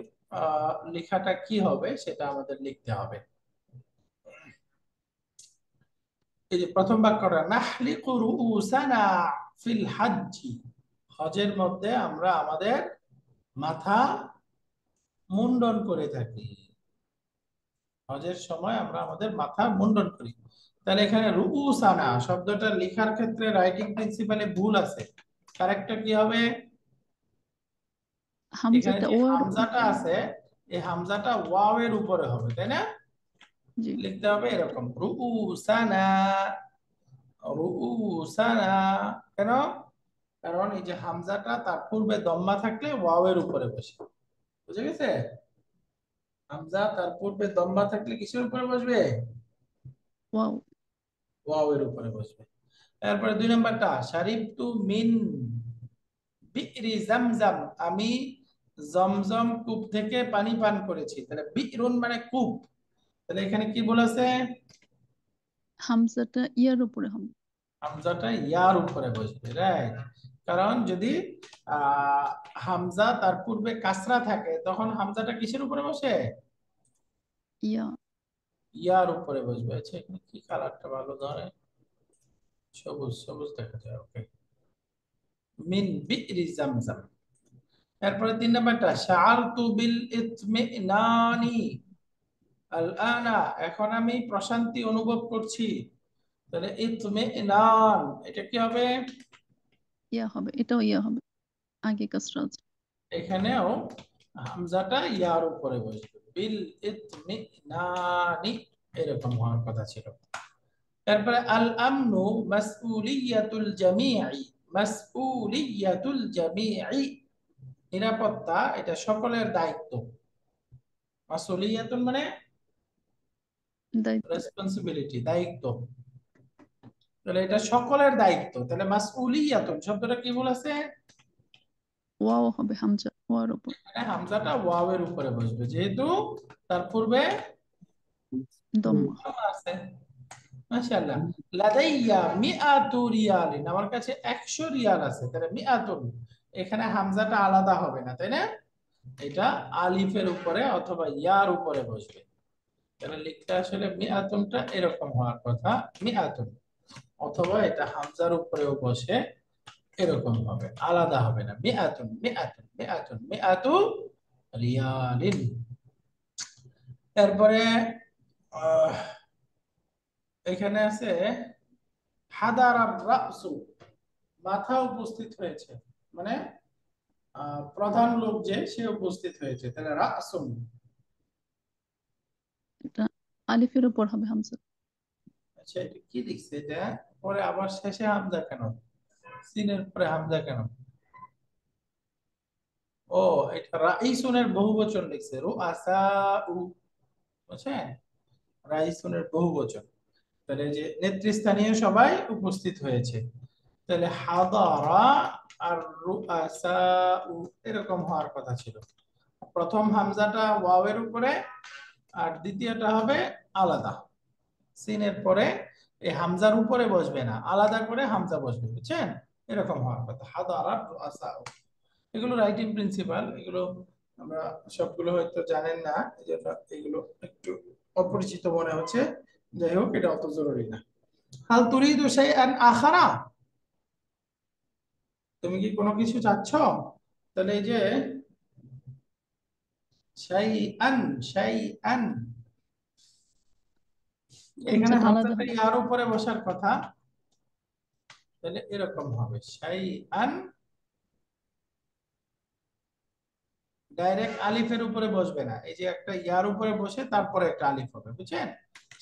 লেখাটা কি হবে সেটা আমাদের লিখতে হবে। এই যে প্রথম বাক্যটা নাহলিকু রুউসানা ফিল হাজ্জি, হজের মধ্যে আমরা আমাদের মাথা মুন্ডন করে থাকি, হজের সময় আমরা আমাদের মাথা মুন্ডন করি। তাহলে এখানে রুউসানা শব্দটা লেখার ক্ষেত্রে রাইটিং প্রিন্সিপালে ভুল আছে, কারেক্টটা কি হবে? এখানে হামজাটা যে ওর। হামজাটা আছে এই হামজাটা ওয়াও এর উপরে হবে তাই না, জি। লিখতে হবে এরকম রুউসানা, রুউসানা। কেন? কারণ এই যে হামজাটা তার পূর্বে দম্মা থাকলে ওয়াও এর উপরে বসে, বুঝে গেছে? হামজা তার পূর্বে দম্মা থাকলে কিসের উপরে বসবে? ওয়াও। ওয়াও এর উপরে বসবে। তারপরে দুই নাম্বারটা শারিবতু মিন বি'রি জামজাম, আমি জমজম কূপ থেকে পানি পান করেছি। তাহলে বি'রুন মানে কূপ, তাহলে এখানে কি বলেছে? হামজাটা ইয়ার উপরে হবে। হামজাটা ইয়ার উপরে বসবে, রাইট। কারণ যদি হামজা তার পূর্বে কাসরা থাকে তখন হামজাটা কিসের উপরে বসে? ইয়া। ইয়ার উপরে বসবে। আচ্ছা এখানে কি কালারটা ভালো ধরে? সবুজ, সবুজ দেখা যায়, ওকে। মিন বি'রি জামজাম। এরপরে তিন নাম্বারটা শাআরতু বিল ইতমিনানি আল আনা, এখন আমি প্রশান্তি অনুভব করছি। তাহলে ইতমিনান এটা কি হবে? ইয়া হবে, এটাও ইয়া হবে, আগে কাসরা আছে। এখানেও হামজাটা ইয়ার উপরে বসবে, বিল ইতমিনানি এরকম হওয়ার কথা ছিল। তারপরে আল আমনু মাসউলিয়াতুল জামিই, মাসউলিয়াতুল জামিই, নিরাপত্তা এটা সকলের দায়িত্ব। মাসউলিয়াতুন মানে দায়িত্ব। রেসপন্সিবিলিটি, দায়িত্ব। তাহলে এটা সকলের দায়িত্ব, তাহলে মাসউলিয়াতুন শব্দটা কি বলেছে? ওয়াও হবে হামজা ওয়ার উপর। মানে হামজাটা ওয়াও এর উপরে বসবে যেহেতু তার পূর্বে দম্মা। আছে। মাশাআল্লাহ। লাদাইয়া মিআতু রিয়ালিন, আমার কাছে 100 রিয়াল আছে। তাহলে মিআতুন, এখানে হামজাটা আলাদা হবে না, তাই না? এটা আলিফের উপরে অথবা ইয়ার উপরে বসবে। তাহলে লিখতে আসলে মিআতুনটা এরকম হওয়ার কথা, মিআতুন, অথবা এটা হামজার উপরেও বসে এরকম হবে, আলাদা হবে না। মিআতুন মিআতুন মিআতুন মিআতু রিয়ালিন। এরপরে আহ, এখানে আছে হাদারার রাসু, মাথা উপস্থিত হয়েছে, মানে প্রধান লোক যে সে উপস্থিত হয়েছে, তাহলে রাসুন। এটা আলিফের উপর হবে হামজা। আচ্ছা, এটা কি লিখছে এটা? পরে আবার শেষে হামজা কেন? সিনের পরে হামজা কেন? ও, এটা রাইসুনের বহুবচন লিখছে, রুআসাউ, বুঝছেন? রাইসুনের বহুবচন। তাহলে যে নেতৃস্থানীয় সবাই উপস্থিত হয়েছে, তাহলে হাদারা আর রুআসাউ এরকম হওয়ার কথা ছিল। প্রথম হামজাটা ওয়াওয়ের উপরে, আর দ্বিতীয়টা হবে আলাদা, সিনের পরে এই হামজার উপরে বসবে না, আলাদা করে হামজা বসবে, বুঝছেন? এরকম হওয়ার কথা, হাদারা রুআসাউ। এগুলো রাইটিং প্রিন্সিপাল, এগুলো আমরা সবগুলো হয়তো জানেন না, এই জন্য এগুলো একটু অপরিচিত মনে হচ্ছে। যাই হোক, এটা অত জরুরি না। হাল তুরিদু শাইআন আখারা, তুমি কি কোনো কিছু চাচ্ছ? তাহলে এই যে শাইআন, শাইআন, এখানে হামজাটা আলাদা হামজাটা হবে। ইয়ার উপরে বসার কথা, তাহলে এরকম হবে শাইআন, ডাইরেক্ট আলিফের উপরে বসবে না, এই যে একটা ইয়ার উপরে বসে তারপরে একটা আলিফ হবে, বুঝছেন?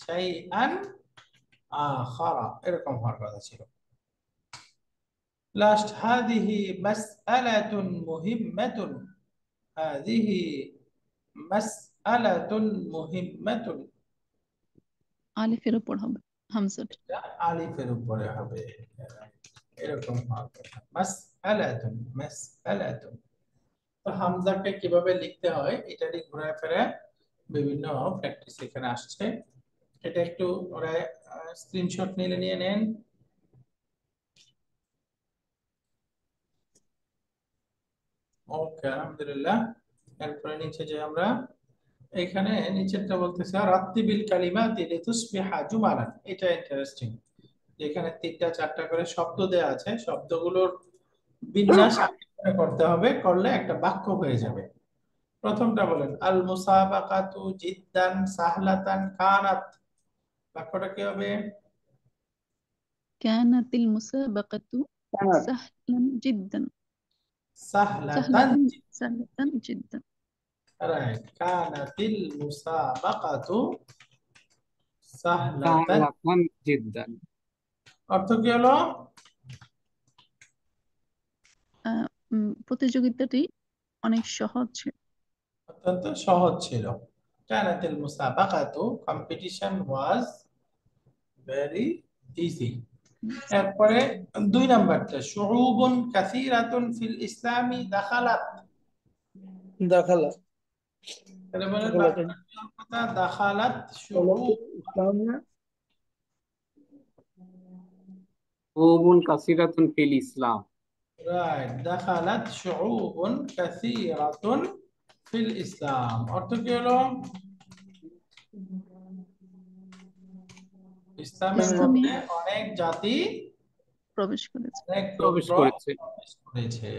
শাইআন আখারা এরকম হওয়ার কথা ছিল। লাস্ট, হাদিহি মাসআলাতুন মুহিম্মাতুন, হাদিহি মাসআলাতুন মুহিম্মাতুন, আলিফের উপর হবে হামজাটা। এটা আলিফের উপরে হবে, এরকম হওয়ার কথা, মাসআলাতুন মাসআলাতুন। তো হামজাকে কিভাবে লিখতে হয় এটারই ঘোরায় ফেরায় বিভিন্ন প্র্যাকটিস এখানে আসছে। এটা একটু ওরা স্ক্রিনশট নিয়ে নেন। ওকে, আলহামদুলিল্লাহ। এরপরে নিচে যে আমরা এখানে নিচেরটা বলতেছে রাত্তিবিল কালিমাতি লিতুসবিহা জুমালান, এটা ইন্টারেস্টিং। এখানে 3টা 4টা করে শব্দ দেয়া আছে, শব্দগুলোর বিন্যাস আগে করে করতে হবে, করলে একটা বাক্য হয়ে যাবে। প্রথমটা বলেন, আল মুসাবাকাতু জিদ্দান সাহলাতান কানাত, বাক্যটা কি হবে? কানাতিল মুসাবাকাতু কানাত সাহলান জিদ্দান। সাহলাতান, সাহলাতান সাহলাতান জিদ্দান। রাইট, কানাতিল মুসাবাকাতু সাহলাতান। সাহলাতান জিদ্দান। অর্থ কি হলো? প্রতিযোগিতাটি অনেক সহজ ছিল। অত্যন্ত সহজ ছিল। কানাতিল মুসাবাকাতু, কম্পিটিশন ওয়াজ ভেরি ইজি। এরপরে 2 নাম্বারটা, শুউবুন কাসীরাতুন ফিল ইসলামি দাখালাত, দাখালা তাহলে বলেন দাখালাত বাক্যটা কি হওয়ার কথা? দাখালাত শুউব, ইসলামিয়া কওমুন কাসীরাতুন ফিল ইসলাম। রাইট, দাখালাত শুউবুন কাসীরাতুন ফিল ইসলাম। অর্থ কি হলো? ইসলামের ইসলামে মধ্যে অনেক জাতি, প্রবেশ করেছে। অনেক প্রবেশ গোত্র করেছে। প্রবেশ করেছে।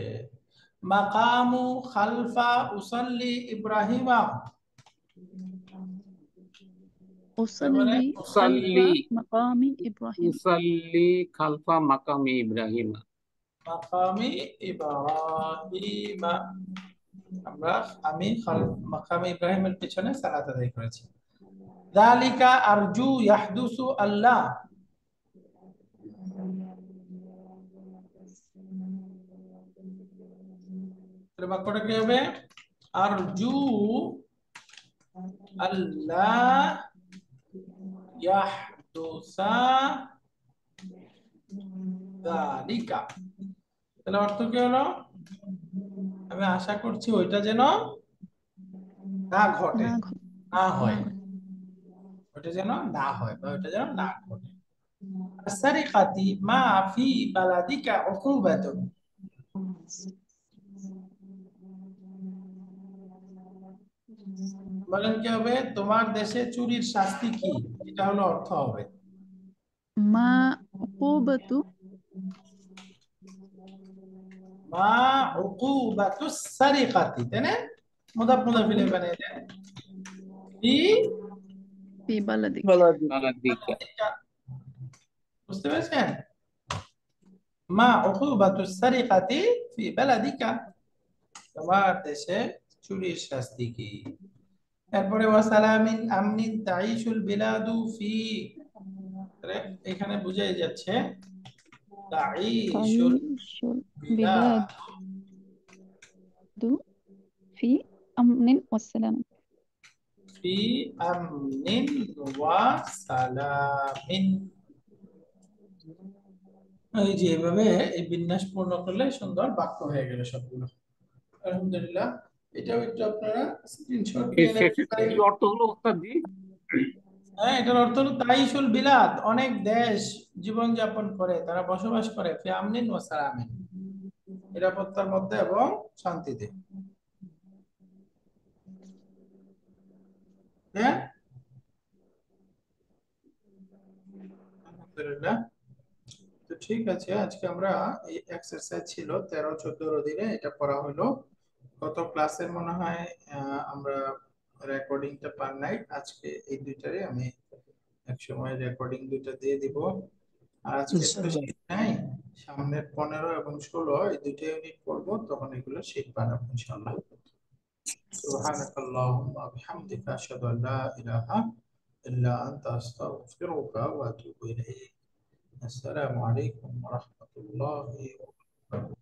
মাকামু খালফা উসাল্লি ইব্রাহিমা, তারপরে উসাল্লি খালফা উসাল্লি মাকামি ইব্রাহিম। উসাল্লি খালফা মাকামি ইব্রাহিমা। মাকামি ইব্রাহিমা, আমি মাকামি ইব্রাহিমের পিছনে সালাত আদায় করেছি। যালিকা আরজু ইয়াহদুসু আল্লাহ, এর বাক্যটা কি হবে? আরজু আল্লাহ ইয়াহদুসা যালিকা, তাহলে অর্থ কি হলো? আমি আশা করছি ওইটা যেন না ঘটে, না ঘটে, না না হয়, ঘটে। ওটা যেন না হয় বা ওটা যেন না ঘটে। আস-সারিকাতি মা ফি বালাদিকা উকুবাতুন। বলেন কি হবে? তোমার দেশে চুরির শাস্তি কি? এটা হলো অর্থ হবে। মা উকুবাতু মা উকুবাতুস সারিকাতি, তাই না? মুদাফ মুদাফ ইলাইহি বানাই দেন। ফি ফি বালাদিক। বালাদি। বালাদিকা। বালাদিকা। বুঝতে পেরেছেন? মা উকুবাতুস সারিকাতি ফি বালাদিকা, তোমার দেশে চুরির শাস্তি কি? এরপরে ওয়াসালামিন আমনিন তাইশুল বিলাদু ফি, এখানে বুঝাই যাচ্ছে তাইশুল তাইশুল বিলাদ বিলাদু ফি আমনিন ওয়াসসালাম। ফি আমনিন ওয়া সালামিন। এই যে এভাবে এই বিন্যাস পূর্ণ করলে সুন্দর বাক্য হয়ে গেল সবগুলো। আলহামদুলিল্লাহ। এটাও একটু আপনারা স্ক্রিনশট এর নিয়ে নেবেন। শেষে কি অর্থ হলো ওস্তাদ জি? হ্যাঁ, এটার অর্থ হলো তাইশুল বিলাদ, অনেক দেশ জীবন যাপন করে, তারা বসবাস করে ফি আমনিন ওয়া সালামিন, নিরাপত্তার মধ্যে এবং শান্তিতে। হ্যাঁ, আলহামদুলিল্লাহ। তো ঠিক আছে, আজকে আমরা এই এক্সারসাইজ ছিল 13-14 দিনে এটা পড়া হলো। গত ক্লাসের মনে হয় আমরা রেকর্ডিংটা পান নাই, আজকে এই দুইটারে আমি এক সময় রেকর্ডিং দুইটা দিয়ে দিব। আর আজকে তো ইনশাআল্লাহ। শীত নাই, সামনের 15 এবং 16 এই দুইটা ইউনিট পড়বো, তখন এগুলো শীত বানাবো ইনশাআল্লাহ। সুবহানাকাল্লাহুম্মা বিহামদিকা আশহাদু আল লা ইলাহা ইল্লা আনতা আস্তাগফিরুকা ওয়া আতুবু ইলাইক। আসসালামু আলাইকুম ওয়া রাহমাতুল্লাহি ওয়া বারাকাতুহু।